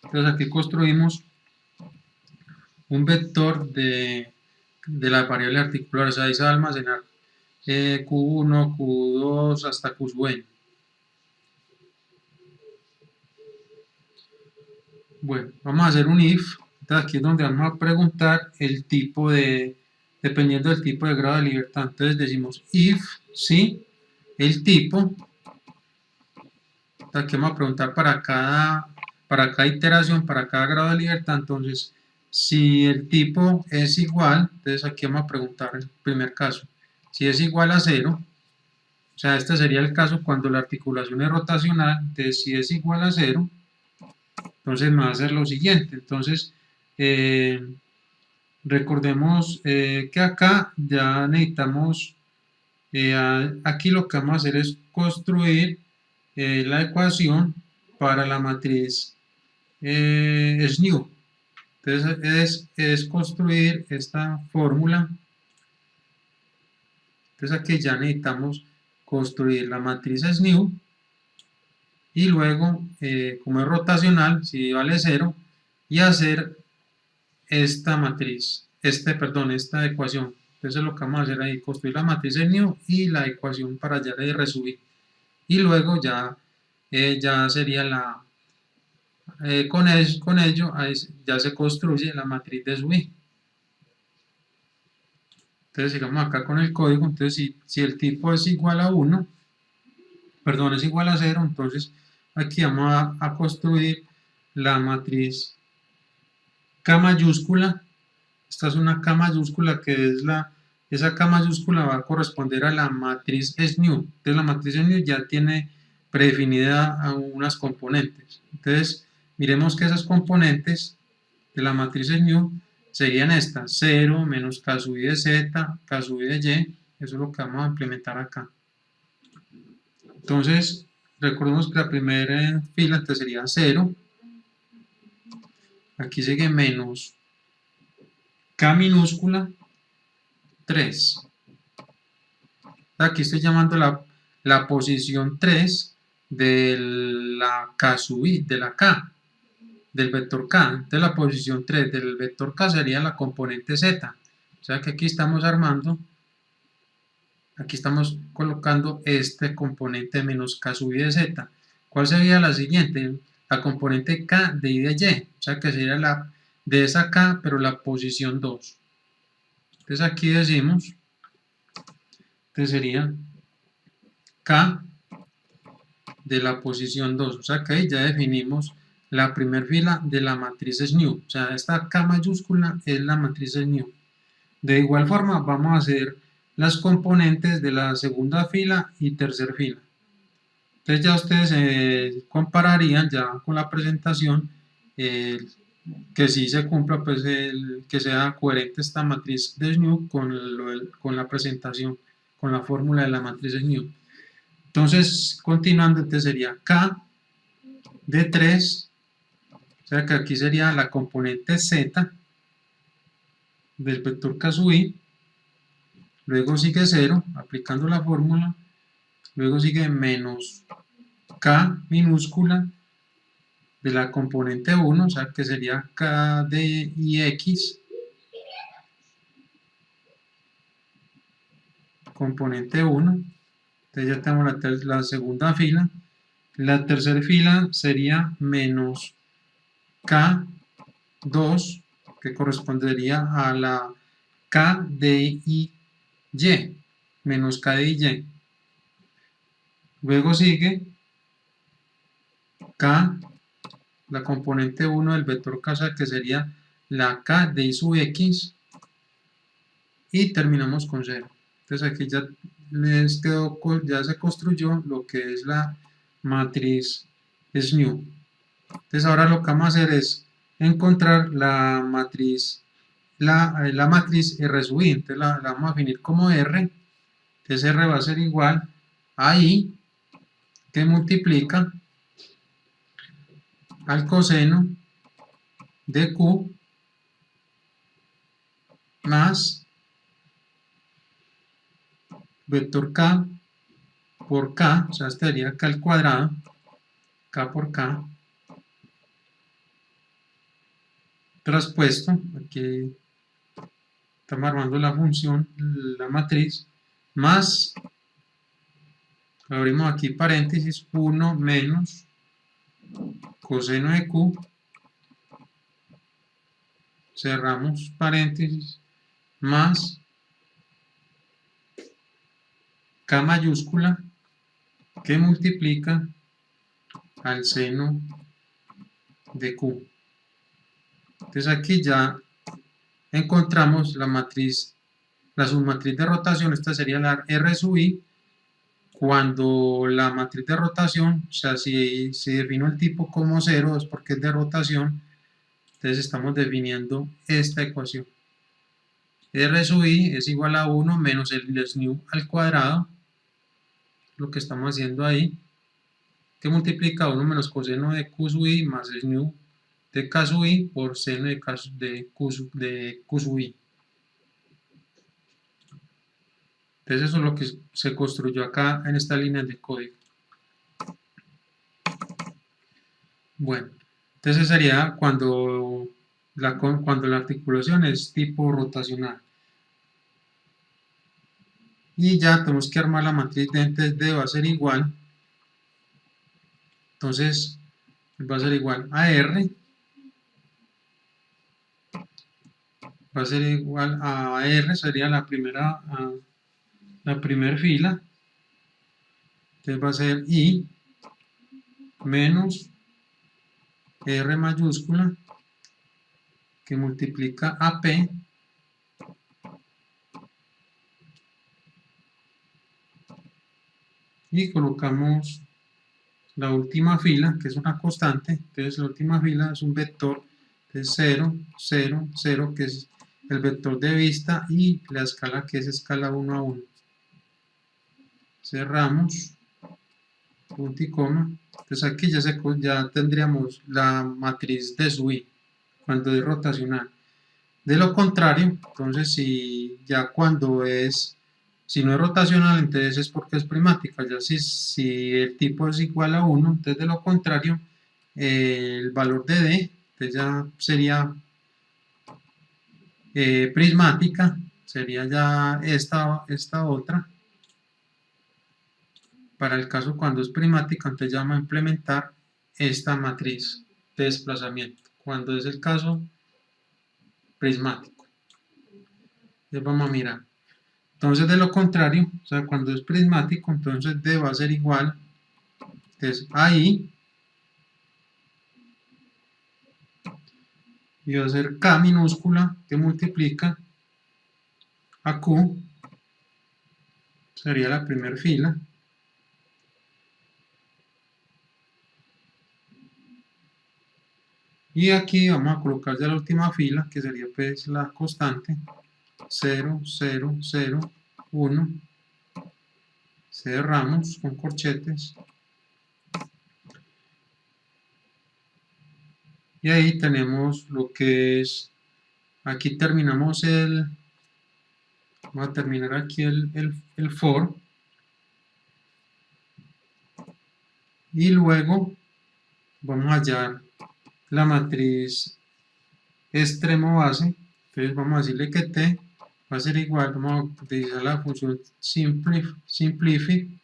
Entonces aquí construimos un vector de las variables articulares. Ahí se va a almacenar Q1, Q2 hasta Q sub n. Bueno, vamos a hacer un if. Entonces aquí es donde vamos a preguntar el tipo dependiendo del tipo de grado de libertad. Entonces decimos if, sí, el tipo. Entonces aquí vamos a preguntar para cada para cada iteración, para cada grado de libertad. Entonces, si el tipo es igual, entonces aquí vamos a preguntar el primer caso. Si es igual a 0, o sea, este sería el caso cuando la articulación es rotacional. Entonces, si es igual a 0, entonces me va a hacer lo siguiente. Entonces, recordemos que acá ya necesitamos, aquí lo que vamos a hacer es construir la ecuación para la matriz SNU. Entonces es construir esta fórmula. Entonces aquí ya necesitamos construir la matriz SNU y luego, como es rotacional, si vale 0, y hacer esta matriz, esta ecuación. Entonces lo que vamos a hacer ahí, construir la matriz SNU y la ecuación para ya de resubir. Y luego ya sería con ello ya se construye la matriz de SUI. Entonces sigamos acá con el código. Entonces si el tipo es igual a 1, perdón, es igual a 0, entonces aquí vamos a construir la matriz K mayúscula. Esta es una K mayúscula que es esa K mayúscula va a corresponder a la matriz SNU. Entonces la matriz SNU ya tiene predefinida a unas componentes. Entonces miremos que esas componentes de la matriz SNU serían estas: 0, menos K sub i de Z, K sub i de Y. Eso es lo que vamos a implementar acá. Entonces, recordemos que la primera fila entonces sería 0. Aquí sigue menos K minúscula 3. Aquí estoy llamando la posición 3 de la K sub i, de la K, del vector K. Entonces la posición 3 del vector K sería la componente Z. O sea que aquí estamos armando, aquí estamos colocando este componente menos K sub i de Z. ¿Cuál sería la siguiente? La componente K de i de Y. O sea que sería la de esa K, pero la posición 2. Entonces aquí decimos, entonces sería K de la posición 2. O sea que ahí ya definimos la primera fila de la matriz SNU. O sea, esta K mayúscula es la matriz SNU. De igual forma, vamos a hacer las componentes de la segunda fila y tercera fila. Entonces ya ustedes compararían ya con la presentación que sí se cumpla, pues que sea coherente esta matriz de SNU con la presentación, con la fórmula de la matriz SNU. Entonces, continuando, entonces sería K de 3, o sea que aquí sería la componente Z del vector K sub i, luego sigue 0, aplicando la fórmula, luego sigue menos K minúscula de la componente 1, o sea que sería K de ix, componente 1, entonces ya tenemos la segunda fila. La tercera fila sería menos K2, que correspondería a la K de y, menos K de y. Luego sigue K, la componente 1 del vector K, que sería la K de y sub x, y terminamos con 0. Entonces aquí ya les quedó, ya se construyó lo que es la matriz SNU. Entonces ahora lo que vamos a hacer es encontrar la matriz R sub i. Entonces la vamos a definir como R. Entonces R va a ser igual a I, que multiplica al coseno de Q más vector K por K, o sea, este sería K al cuadrado, K por K, traspuesto, aquí estamos armando la función, la matriz, más, abrimos aquí paréntesis, 1 menos coseno de Q, cerramos paréntesis, más K mayúscula, que multiplica al seno de Q. Entonces aquí ya encontramos la matriz, la submatriz de rotación. Esta sería la R sub I, cuando la matriz de rotación, o sea, si defino el tipo como 0 es porque es de rotación. Entonces estamos definiendo esta ecuación. R sub I es igual a 1 menos el nu al cuadrado, lo que estamos haciendo ahí, que multiplica 1 menos coseno de Q sub I más el nu de K sub I por seno de Q sub I. Entonces eso es lo que se construyó acá en esta línea de código. Bueno, entonces sería cuando la articulación es tipo rotacional. Y ya tenemos que armar la matriz de, entonces D va a ser igual, entonces va a ser igual a R, va a ser igual a R, sería la primera fila, entonces va a ser I menos R mayúscula que multiplica a P y colocamos la última fila, que es una constante. Entonces la última fila es un vector de 0, 0, 0, que es el vector de vista, y la escala que es escala 1 a 1. Cerramos, punto y coma. Entonces aquí ya tendríamos la matriz de SUI cuando es rotacional. De lo contrario, entonces si no es rotacional, entonces es porque es primática. Ya si el tipo es igual a 1, entonces de lo contrario, el valor de D, entonces ya sería prismática, sería ya esta otra. Para el caso cuando es primática, entonces ya vamos a implementar esta matriz de desplazamiento. Cuando es el caso prismático, entonces vamos a mirar. Entonces, de lo contrario, o sea, cuando es prismático, entonces D va a ser igual, entonces a I, y va a ser K minúscula que multiplica a Q, sería la primera fila, y aquí vamos a colocar ya la última fila, que sería pues la constante, 0, 0, 0, 1, cerramos con corchetes, y ahí tenemos lo que es, aquí terminamos vamos a terminar aquí el for, y luego vamos a hallar la matriz extremo base, entonces vamos a decirle que t va a ser igual, vamos a utilizar la función simplify,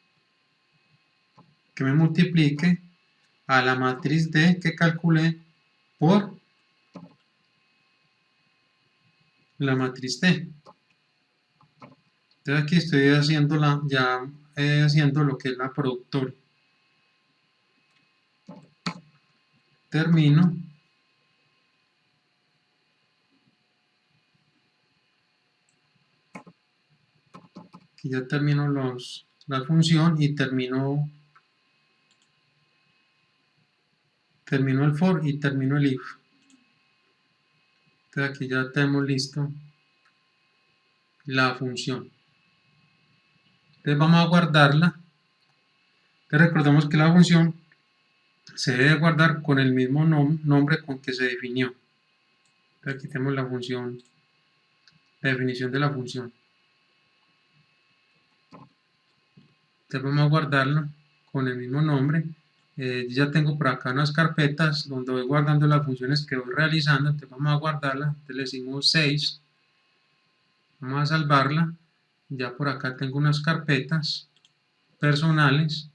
que me multiplique a la matriz D que calculé por la matriz T. Entonces aquí estoy haciendo haciendo lo que es la productora. Termino. Aquí ya termino la función y termino el for y termino el if. Entonces aquí ya tenemos listo la función. Entonces vamos a guardarla. Entonces recordemos que la función se debe guardar con el mismo nombre con que se definió. Entonces aquí tenemos la función, la definición de la función. Entonces vamos a guardarla con el mismo nombre. Ya tengo por acá unas carpetas donde voy guardando las funciones que voy realizando. Entonces vamos a guardarla. Entonces le decimos 6. Vamos a salvarla. Ya por acá tengo unas carpetas personales.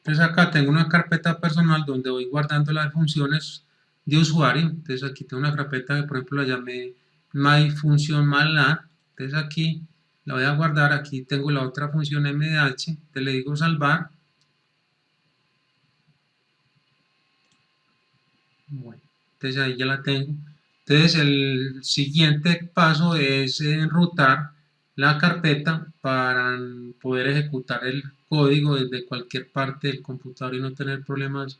Entonces acá tengo una carpeta personal donde voy guardando las funciones de usuario. Entonces aquí tengo una carpeta que por ejemplo la llamé my función malna. Entonces aquí la voy a guardar. Aquí tengo la otra función mdh. Entonces le digo salvar. Bueno, entonces ahí ya la tengo. Entonces el siguiente paso es enrutar la carpeta para poder ejecutar el código desde cualquier parte del computador y no tener problemas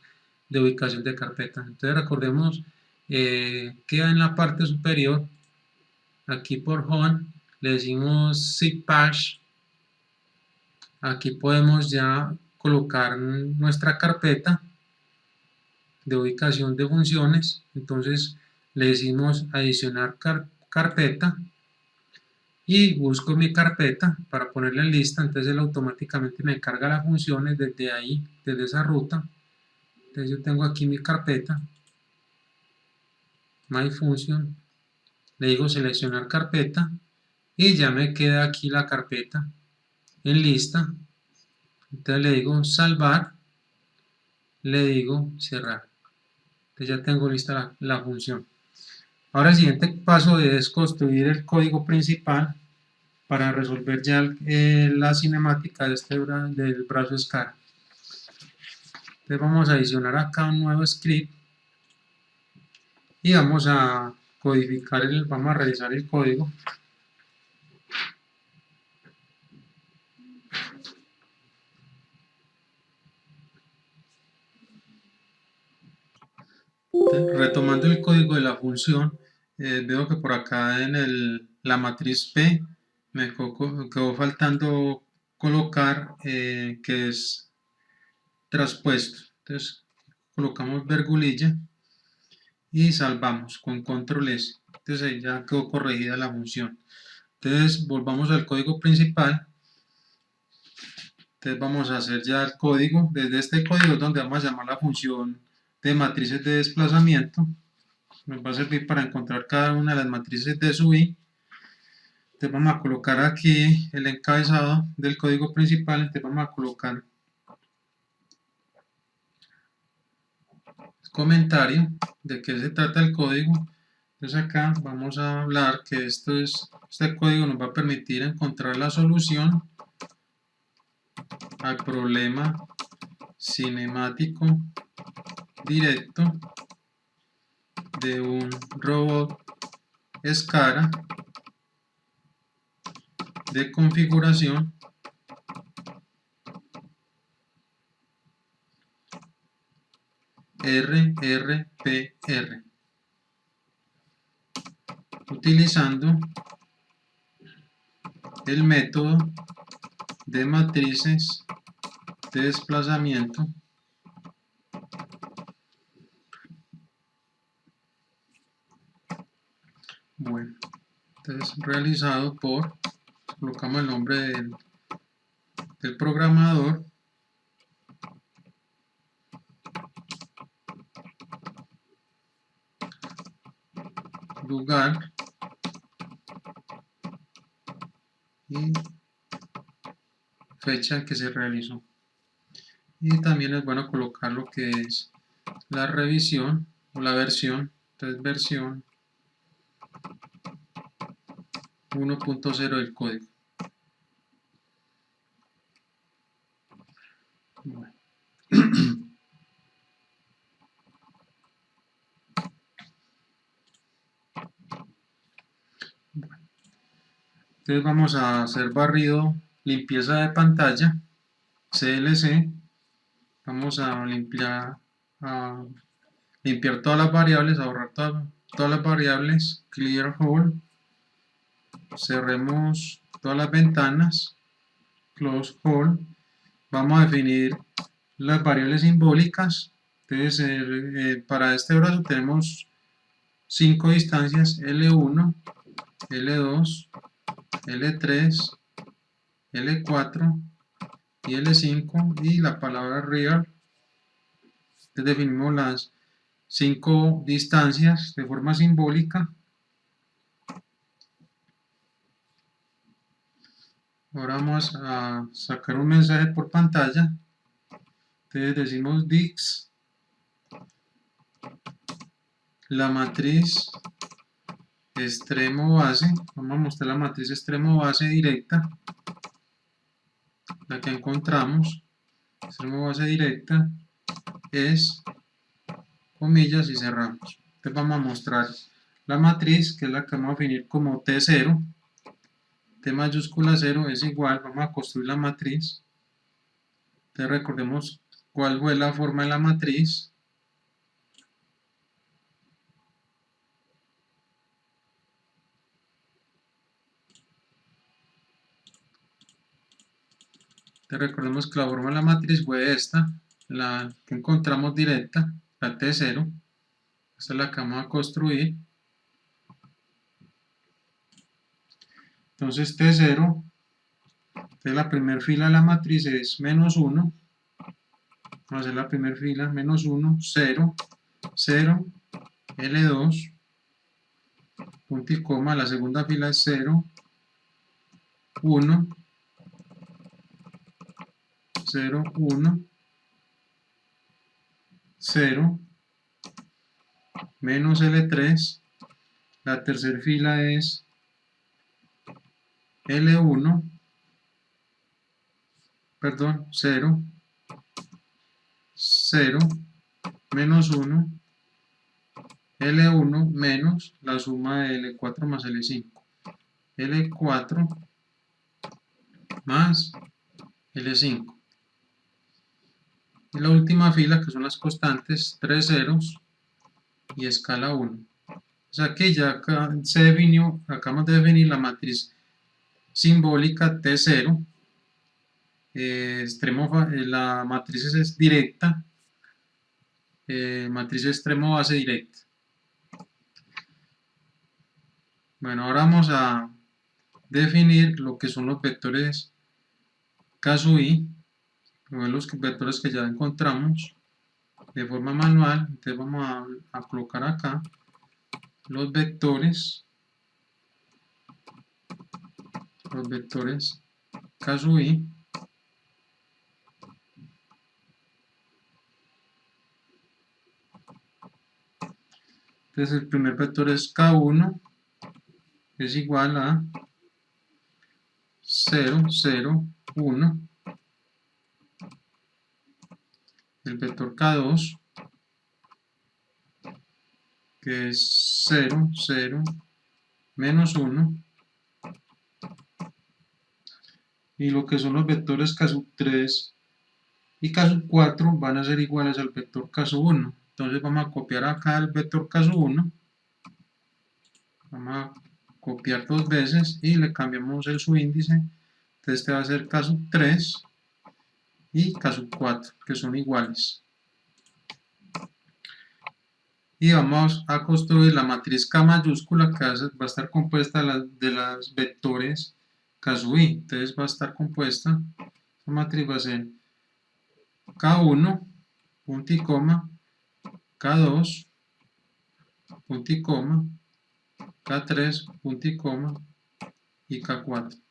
de ubicación de carpeta. Entonces recordemos, queda en la parte superior, aquí por home, le decimos zip path. Aquí podemos ya colocar nuestra carpeta de ubicación de funciones. Entonces le decimos adicionar carpeta y busco mi carpeta para ponerla en lista. Entonces él automáticamente me carga las funciones desde ahí, desde esa ruta. Entonces yo tengo aquí mi carpeta, my function, le digo seleccionar carpeta y ya me queda aquí la carpeta en lista. Entonces le digo salvar, le digo cerrar. Entonces ya tengo lista la función. Ahora el siguiente paso es construir el código principal para resolver ya la cinemática de del brazo SCARA. Entonces vamos a adicionar acá un nuevo script y vamos a codificar, vamos a realizar el código. Entonces, retomando el código de la función, veo que por acá en la matriz P me quedó faltando colocar que es traspuesto. Entonces colocamos virgulilla y salvamos con control S. Entonces ahí ya quedó corregida la función. Entonces volvamos al código principal. Entonces vamos a hacer ya el código. Desde este código es donde vamos a llamar la función de matrices de desplazamiento. Nos va a servir para encontrar cada una de las matrices de subí. Entonces vamos a colocar aquí el encabezado del código principal. Entonces vamos a colocar comentario de qué se trata el código. Entonces acá vamos a hablar que este código nos va a permitir encontrar la solución al problema cinemático directo de un robot SCARA de configuración RRPR utilizando el método de matrices de desplazamiento bueno. Entonces realizado por, colocamos el nombre del programador, lugar y fecha en que se realizó. Y también es bueno colocar lo que es la revisión o la versión. Entonces versión 1.0 del código. Bueno. Entonces vamos a hacer barrido, limpieza de pantalla, CLC. Vamos a limpiar todas las variables, a borrar todas las variables, clear all. Cerremos todas las ventanas, close all. Vamos a definir las variables simbólicas. Entonces para este brazo tenemos 5 distancias, L1, L2, L3, L4 y L5 y la palabra real. Entonces definimos las 5 distancias de forma simbólica. Ahora vamos a sacar un mensaje por pantalla. Entonces decimos dix, la matriz extremo base, vamos a mostrar la matriz extremo base directa, la que encontramos, extremo base directa es comillas y cerramos. Entonces vamos a mostrar la matriz, que es la que vamos a definir como T0, T mayúscula 0 es igual, vamos a construir la matriz. Entonces recordemos cuál fue la forma de la matriz. Entonces recordemos que la forma de la matriz fue esta, la que encontramos directa, la T0. Esta es la que vamos a construir. Entonces T0, entonces la primera fila de la matriz es menos 1. Vamos a hacer la primera fila, menos 1, 0, 0, L2, punto y coma. La segunda fila es 0, 1, 0, 1, 0, menos L3. La tercera fila es L1, perdón, 0, 0, menos 1, L1 menos la suma de L4 más L5. L4 más L5. Y la última fila, que son las constantes, 3 ceros y escala 1. O sea que ya acá se definió, acabamos de definir la matriz simbólica T0. La matriz es directa, matriz extremo base directa. Bueno, ahora vamos a definir lo que son los vectores K sub i, los vectores que ya encontramos de forma manual. Entonces vamos a colocar acá los vectores K sub i. Entonces el primer vector es K1, es igual a 0, 0, 1. El vector K2, que es 0, 0, menos 1. Y lo que son los vectores K sub 3 y K sub 4 van a ser iguales al vector K sub 1. Entonces vamos a copiar acá el vector K sub 1. Vamos a copiar dos veces y le cambiamos el subíndice. Entonces este va a ser K sub 3 y K sub 4, que son iguales. Y vamos a construir la matriz K mayúscula, que va a estar compuesta de las vectores K sub i. Entonces va a estar compuesta, la matriz va a ser K1, punto y coma, K2, punto y coma, K3, punto y coma, y K4.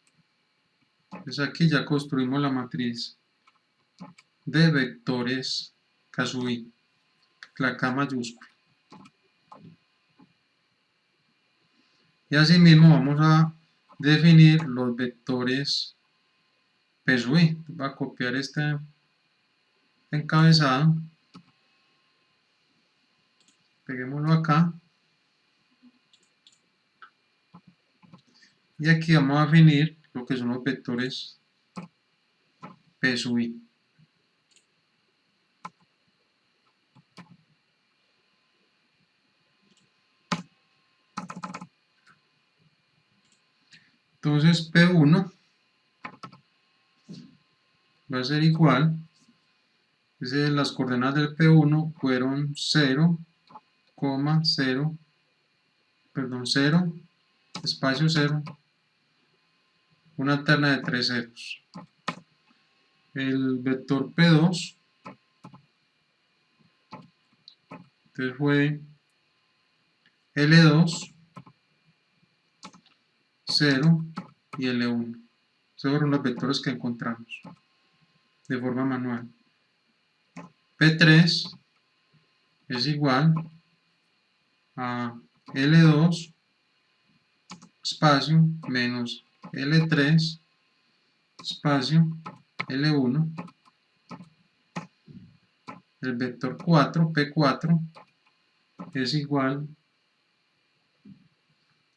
Entonces aquí ya construimos la matriz de vectores K sub i, la K mayúscula. Y asimismo vamos a definir los vectores P sub i. Voy a copiar este encabezado, peguémoslo acá, y aquí vamos a definir lo que son los vectores P sub i. Entonces P1 va a ser igual, las coordenadas del P1 fueron 0, 0, perdón, 0, espacio 0, una terna de 3 ceros. El vector P2 entonces fue L2, 0 y L1. Esos fueron los vectores que encontramos de forma manual. P3 es igual a L2 espacio menos L3 espacio L1. El vector 4, P4, es igual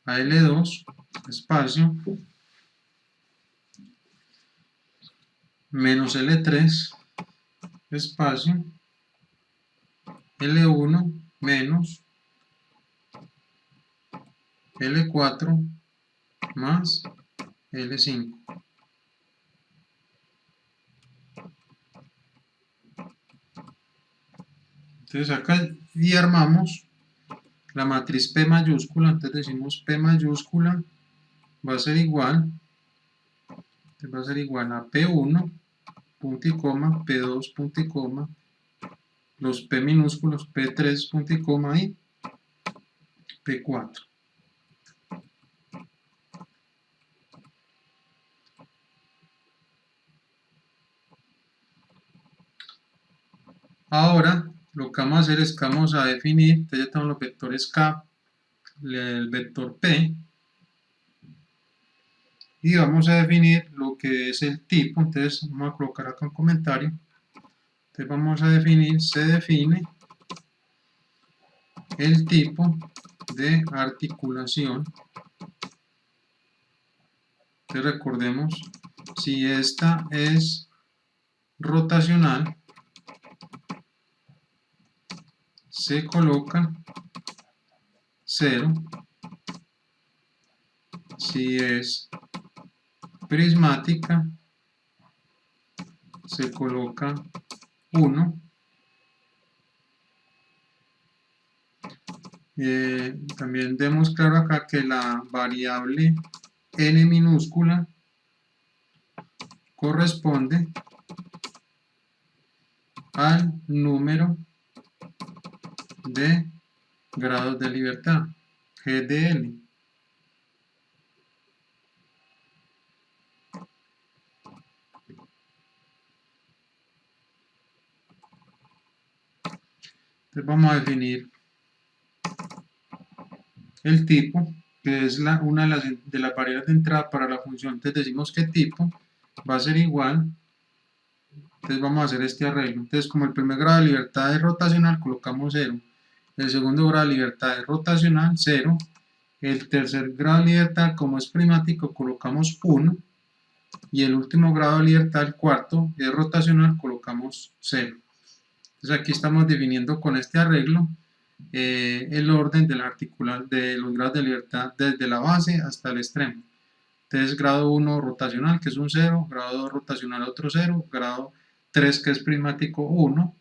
a L2 espacio menos L3 espacio L1 menos L4 más L5. Entonces acá y armamos la matriz P mayúscula. Entonces decimos P mayúscula va a ser igual a P1 punto y coma, P2 punto y coma, los P minúsculos P3 punto y coma y P4. Ahora lo que vamos a hacer es que vamos a definir, entonces ya tenemos los vectores K, el vector P, y vamos a definir lo que es el tipo. Entonces vamos a colocar acá un comentario. Entonces vamos a definir, se define el tipo de articulación. Entonces recordemos, si esta es rotacional, se coloca 0. Si es prismática, se coloca 1. También demos claro acá que la variable n minúscula corresponde al número de grados de libertad, GDL. Entonces vamos a definir el tipo, que es una de las variables de entrada para la función. Entonces decimos que tipo va a ser igual. Entonces vamos a hacer este arreglo. Entonces, como el primer grado de libertad es rotacional, colocamos 0. El segundo grado de libertad es rotacional, 0. El tercer grado de libertad, como es primático, colocamos 1. Y el último grado de libertad, el cuarto, es rotacional, colocamos 0. Entonces aquí estamos definiendo con este arreglo el orden de los grados de libertad desde la base hasta el extremo. Entonces grado 1 rotacional, que es un 0, grado 2 rotacional, otro 0, grado 3, que es prismático, 1,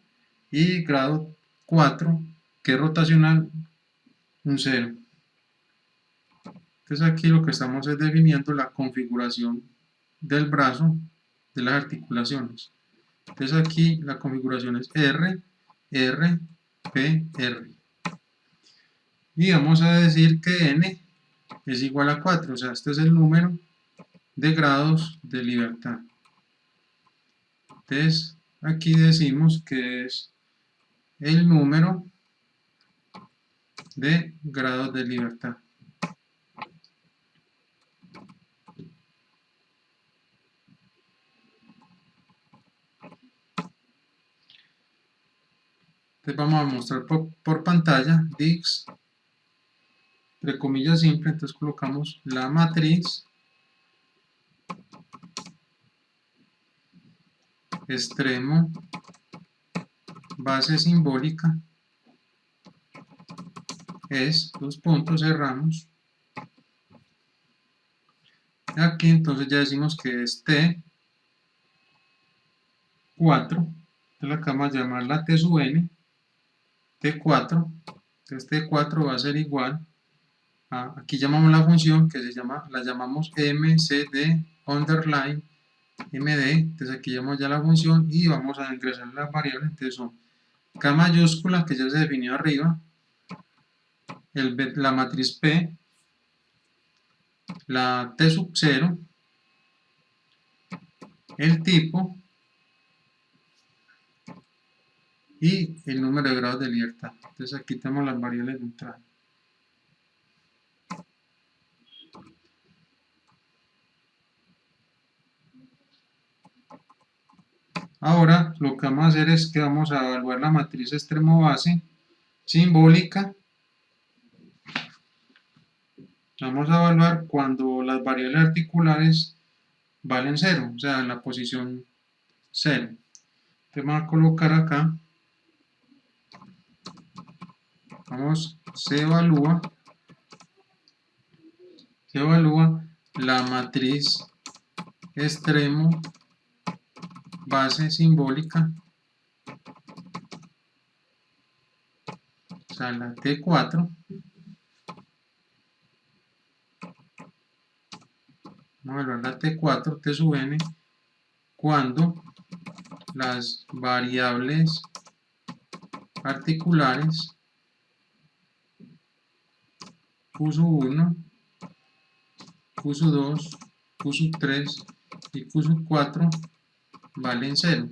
y grado 4, que es rotacional, un 0. Entonces aquí lo que estamos es definiendo la configuración del brazo de las articulaciones. Entonces aquí la configuración es R, R, P, R. Y vamos a decir que N es igual a 4, o sea, este es el número de grados de libertad. Entonces aquí decimos que es el número de grados de libertad. Entonces vamos a mostrar por pantalla dix, entre comillas simple. Entonces colocamos la matriz extremo base simbólica es, dos puntos, cerramos. Aquí entonces ya decimos que es T4, entonces la vamos a llamar la T sub n, T4, entonces T4 va a ser igual a, aquí llamamos la función que la llamamos mcd underline md, entonces aquí llamamos ya la función y vamos a ingresar las variables. Entonces son K mayúscula, que ya se definió arriba, la matriz P, la T sub 0, el tipo y el número de grados de libertad. Entonces aquí tenemos las variables de entrada. Ahora lo que vamos a hacer es que vamos a evaluar la matriz extremo-base simbólica. Vamos a evaluar cuando las variables articulares valen 0, o sea, en la posición 0. Entonces vamos a colocar acá, se evalúa la matriz extremo base simbólica, o sea, la T4. Vamos a evaluar la T4, T sub n, cuando las variables articulares Q sub 1, Q sub 2, Q sub 3 y Q sub 4 valen 0.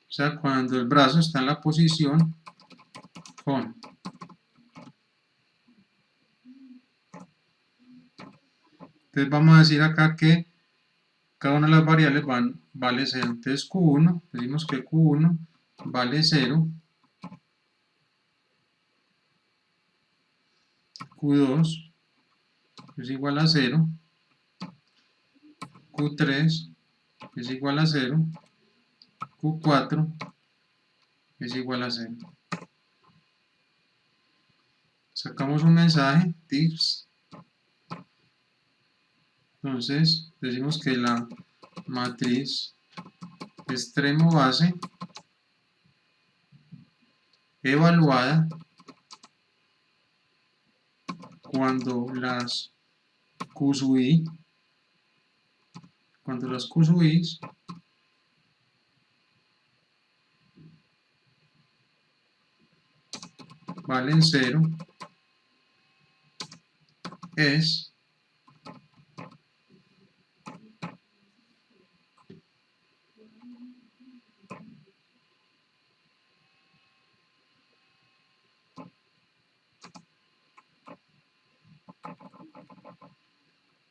O sea, cuando el brazo está en la posición con. Entonces vamos a decir acá que cada una de las variables vale 0. Entonces Q1, decimos que Q1 vale 0. Q2 es igual a 0. Q3 es igual a 0. Q4 es igual a 0. Sacamos un mensaje, tips. Entonces decimos que la matriz extremo base evaluada cuando las Q sub i, valen 0 es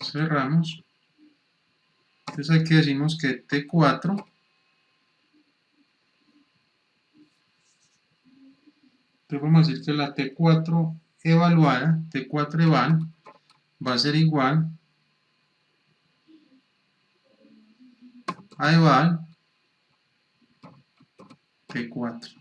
cerramos. Entonces aquí decimos que T4 entonces vamos a decir que la T4 evaluada, T4 eval, va a ser igual a eval T4.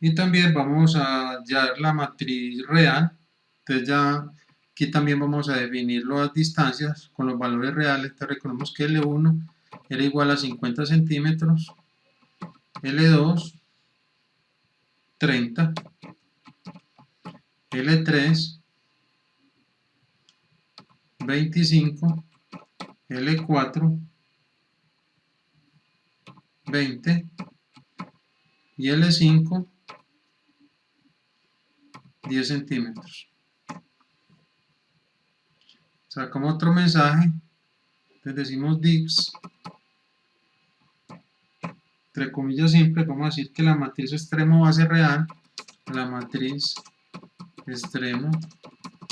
Y también vamos a hallar la matriz real. Entonces ya aquí también vamos a definir las distancias con los valores reales. Entonces recordemos que L1 era igual a 50 centímetros, L2 30, L3 25, L4 20 y L5 10 centímetros. Sacamos otro mensaje, entonces decimos dips, entre comillas simples, vamos a decir que la matriz extremo base real, la matriz extremo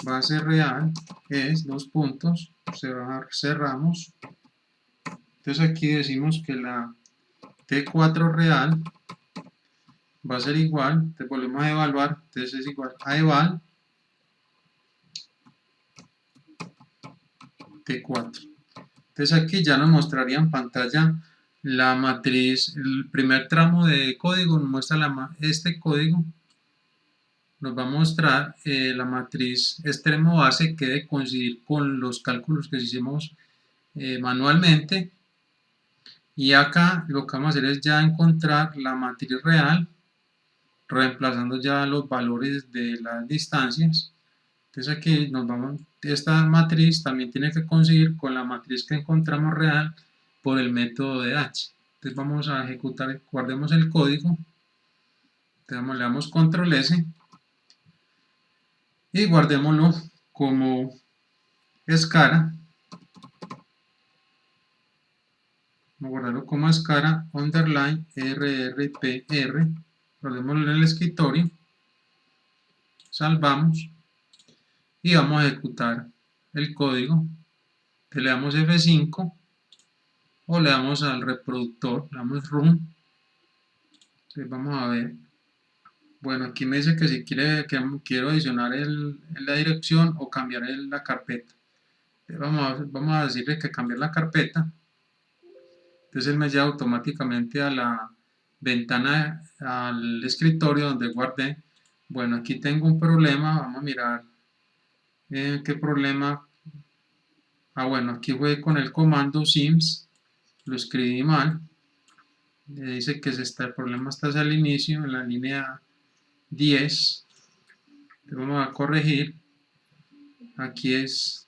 base real es dos puntos, cerramos. Entonces aquí decimos que la T4 real va a ser igual, entonces volvemos a evaluar, entonces es igual a eval T4. Entonces aquí ya nos mostraría en pantalla la matriz, el primer tramo de código nos muestra este código, nos va a mostrar la matriz extremo base que debe coincidir con los cálculos que hicimos manualmente, y acá lo que vamos a hacer es ya encontrar la matriz real reemplazando ya los valores de las distancias. Entonces aquí esta matriz también tiene que coincidir con la matriz que encontramos real por el método de H. Entonces vamos a ejecutar, guardemos el código, entonces le damos control S y guardémoslo como escara, vamos a guardarlo como escara, underline, rrpr, guardémoslo en el escritorio, salvamos y vamos a ejecutar el código. Le damos F5 o le damos al reproductor, le damos run. Entonces vamos a ver. Bueno, aquí me dice que si quiero adicionar la dirección o cambiar la carpeta. Vamos a decirle que cambiar la carpeta. Entonces él me lleva automáticamente a la ventana, al escritorio donde guardé. Bueno, aquí tengo un problema, vamos a mirar qué problema. Bueno, aquí fue con el comando sims, lo escribí mal. Le dice que el problema está al inicio, en la línea 10. Entonces vamos a corregir. Aquí es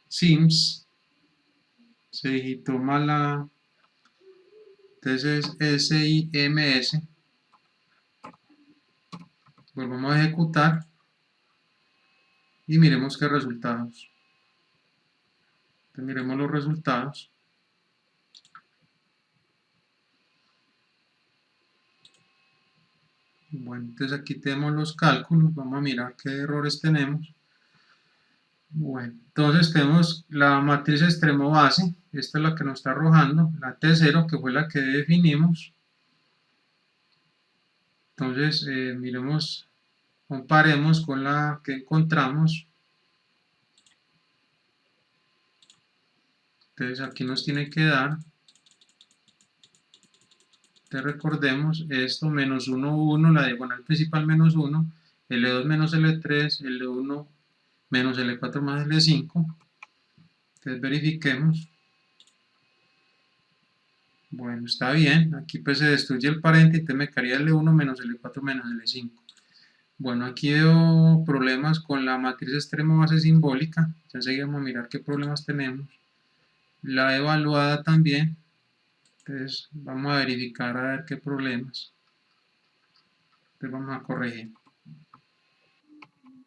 sims, se digitó mal entonces es SIMS. Volvamos a ejecutar y miremos qué resultados. Entonces miremos los resultados. Bueno, entonces aquí tenemos los cálculos, vamos a mirar qué errores tenemos. Bueno, entonces tenemos la matriz extremo base, esta es la que nos está arrojando, la T0 que fue la que definimos. Entonces miremos, comparemos con la que encontramos. Entonces aquí nos tiene que dar, entonces recordemos esto, menos 1, 1, la diagonal principal menos 1, L2 menos L3, L1 menos L4 más L5. Entonces verifiquemos. Bueno, está bien, aquí pues se destruye el parente y te me quedaría L1 menos L4 menos L5. Bueno, aquí veo problemas con la matriz extremo base simbólica, enseguida vamos a mirar qué problemas tenemos. La evaluada también, entonces vamos a verificar a ver qué problemas. Entonces vamos a corregir.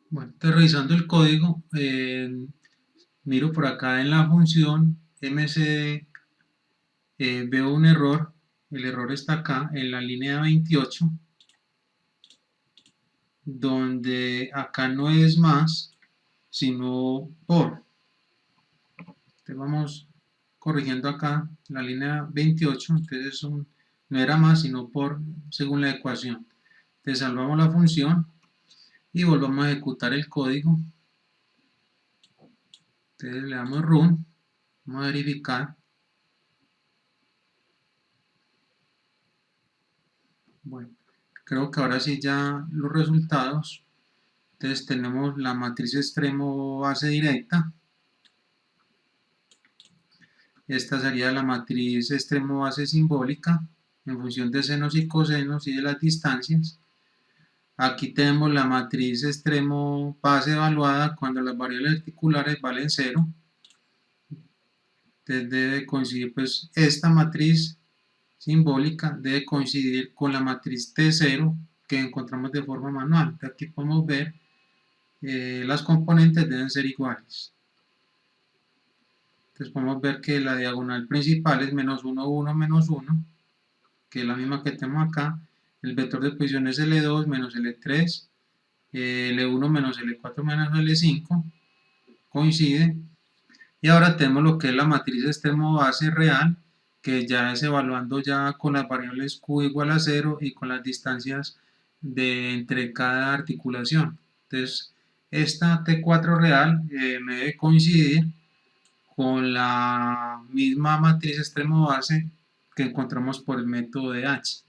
Bueno, entonces revisando el código, miro por acá en la función mcd, veo un error, el error está acá en la línea 28, donde acá no es más, sino por. Entonces vamos corrigiendo acá la línea 28, entonces no era más, sino por, según la ecuación. Entonces salvamos la función y volvamos a ejecutar el código. Entonces le damos run, vamos a verificar. Bueno, creo que ahora sí ya los resultados. Entonces tenemos la matriz extremo base directa. Esta sería la matriz extremo base simbólica en función de senos y cosenos y de las distancias. Aquí tenemos la matriz extremo base evaluada cuando las variables articulares valen 0. Entonces debe coincidir, pues esta matriz simbólica debe coincidir con la matriz T0 que encontramos de forma manual. Aquí podemos ver las componentes deben ser iguales. Entonces podemos ver que la diagonal principal es menos 1, 1, menos 1, que es la misma que tenemos acá. El vector de posición es L2 menos L3, L1 menos L4 menos L5, coincide. Y ahora tenemos lo que es la matriz extremo base real, que ya es evaluando ya con las variables Q igual a 0 y con las distancias entre cada articulación. Entonces, esta T4 real me debe coincidir con la misma matriz extremo base que encontramos por el método de H.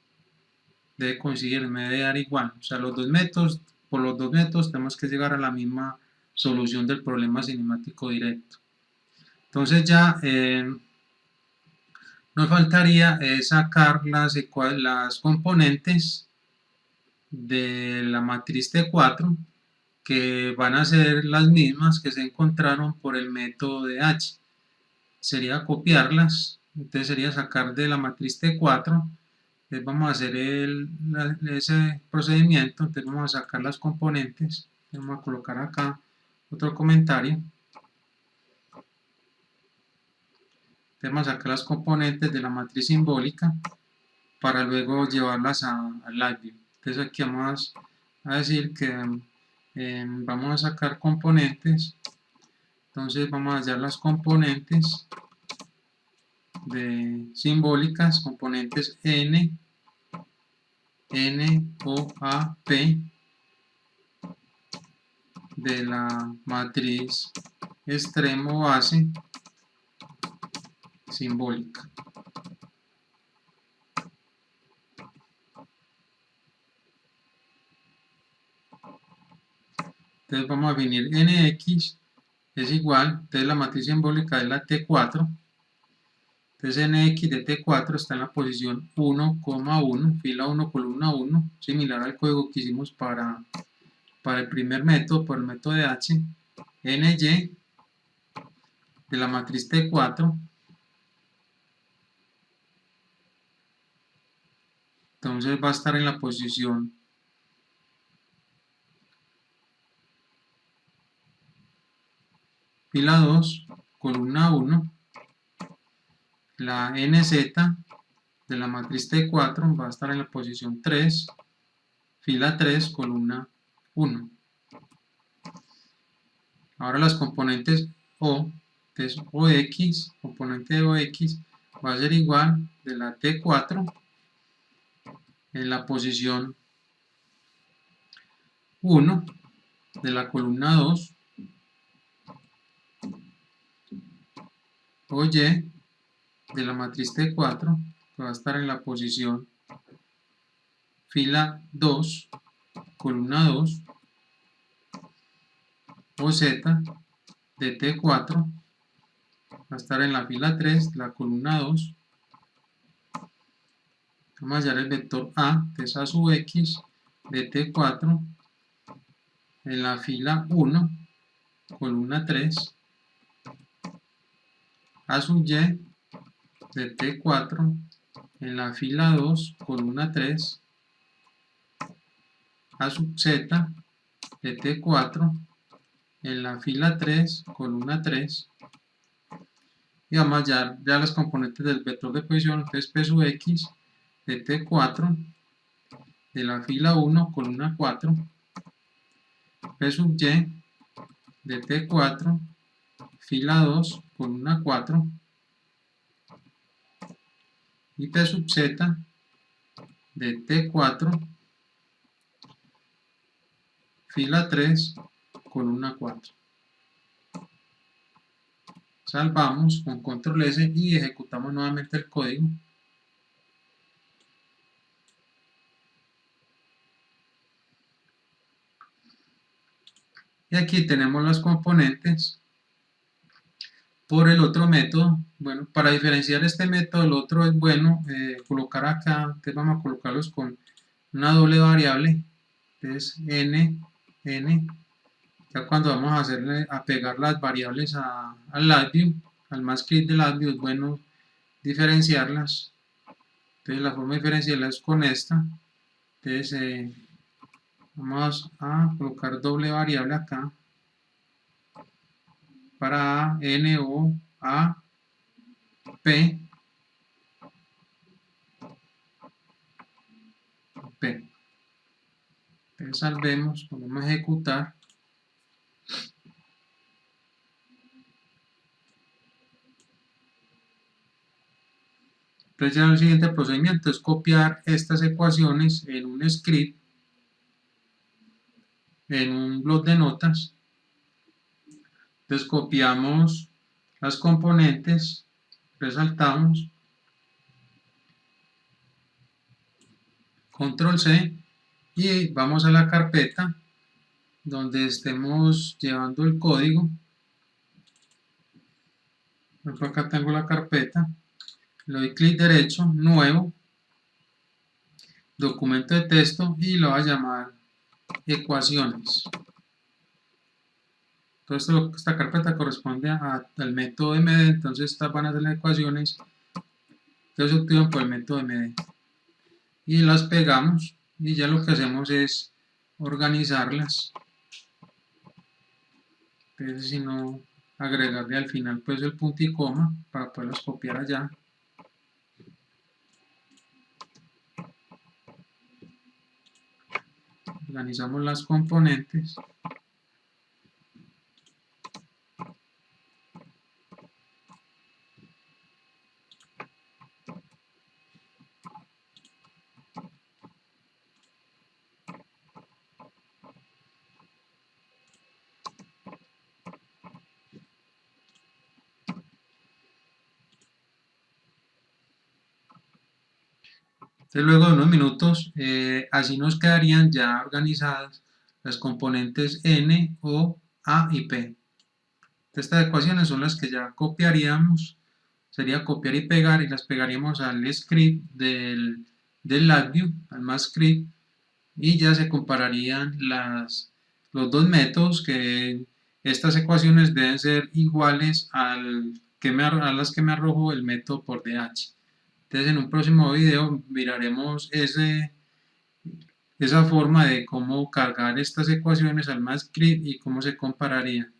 Debe coincidir, me debe dar igual. O sea, por los dos métodos tenemos que llegar a la misma solución del problema cinemático directo. Entonces ya nos faltaría sacar las componentes de la matriz T4 que van a ser las mismas que se encontraron por el método de H. Sería copiarlas, entonces sería sacar de la matriz T4, entonces vamos a hacer ese procedimiento, entonces vamos a sacar las componentes, vamos a colocar acá otro comentario. Vamos a sacar las componentes de la matriz simbólica para luego llevarlas al LabVIEW. Entonces aquí vamos a decir que vamos a sacar componentes. Entonces vamos a hallar las componentes de simbólicas, componentes N, O, A, P de la matriz extremo base simbólica. Entonces vamos a definir nx es igual, entonces la matriz simbólica es la T4. Entonces nx de T4 está en la posición 1,1, fila 1, columna 1, similar al código que hicimos para el primer método, por el método de H. ny de la matriz T4, entonces va a estar en la posición fila 2, columna 1. La nz de la matriz T4 va a estar en la posición 3, fila 3, columna 1. Ahora las componentes O, entonces OX, componente de OX va a ser igual de la T4 en la posición 1 de la columna 2, OY de la matriz T4 que va a estar en la posición fila 2, columna 2, OZ de T4 va a estar en la fila 3, la columna 2. Vamos a hallar el vector A, que es A sub X de T4 en la fila 1, columna 3, A sub Y de T4 en la fila 2, columna 3, A sub Z de T4 en la fila 3, columna 3, y vamos a hallar ya las componentes del vector de posición, entonces P sub X de T4 de la fila 1, columna 4, P sub Y de T4, fila 2, columna 4, y P sub Z de T4, fila 3, columna 4. Salvamos con control S y ejecutamos nuevamente el código. Y aquí tenemos las componentes por el otro método. Bueno, para diferenciar este método del otro es bueno colocar acá, entonces vamos a colocarlos con una doble variable, entonces n, ya cuando vamos a pegar las variables al LabVIEW, al MathScript de LabVIEW, es bueno diferenciarlas. Entonces la forma de diferenciarla es con esta. Entonces vamos a colocar doble variable acá para A, N, O, A, P, P. Entonces salvemos, podemos ejecutar. Entonces ya el siguiente procedimiento es copiar estas ecuaciones en un script, en un bloc de notas. Entonces copiamos las componentes, resaltamos, control C, y vamos a la carpeta donde estemos llevando el código. Por acá tengo la carpeta, le doy clic derecho, nuevo, documento de texto, y lo voy a llamar ecuaciones. Entonces esta carpeta corresponde al método MD, entonces estas van a ser las ecuaciones que se obtienen por el método MD. Y las pegamos, y ya lo que hacemos es organizarlas. Entonces, si no, agregarle al final pues el punto y coma para poderlas copiar allá. Organizamos las componentes. Entonces, luego de unos minutos, así nos quedarían ya organizadas las componentes n, o, a y p. Estas ecuaciones son las que ya copiaríamos, sería copiar y pegar, y las pegaríamos al script del LabVIEW, al más script, y ya se compararían los dos métodos, que estas ecuaciones deben ser iguales a las que me arrojó el método por DH. Entonces, en un próximo video miraremos esa forma de cómo cargar estas ecuaciones al MATLAB y cómo se compararía.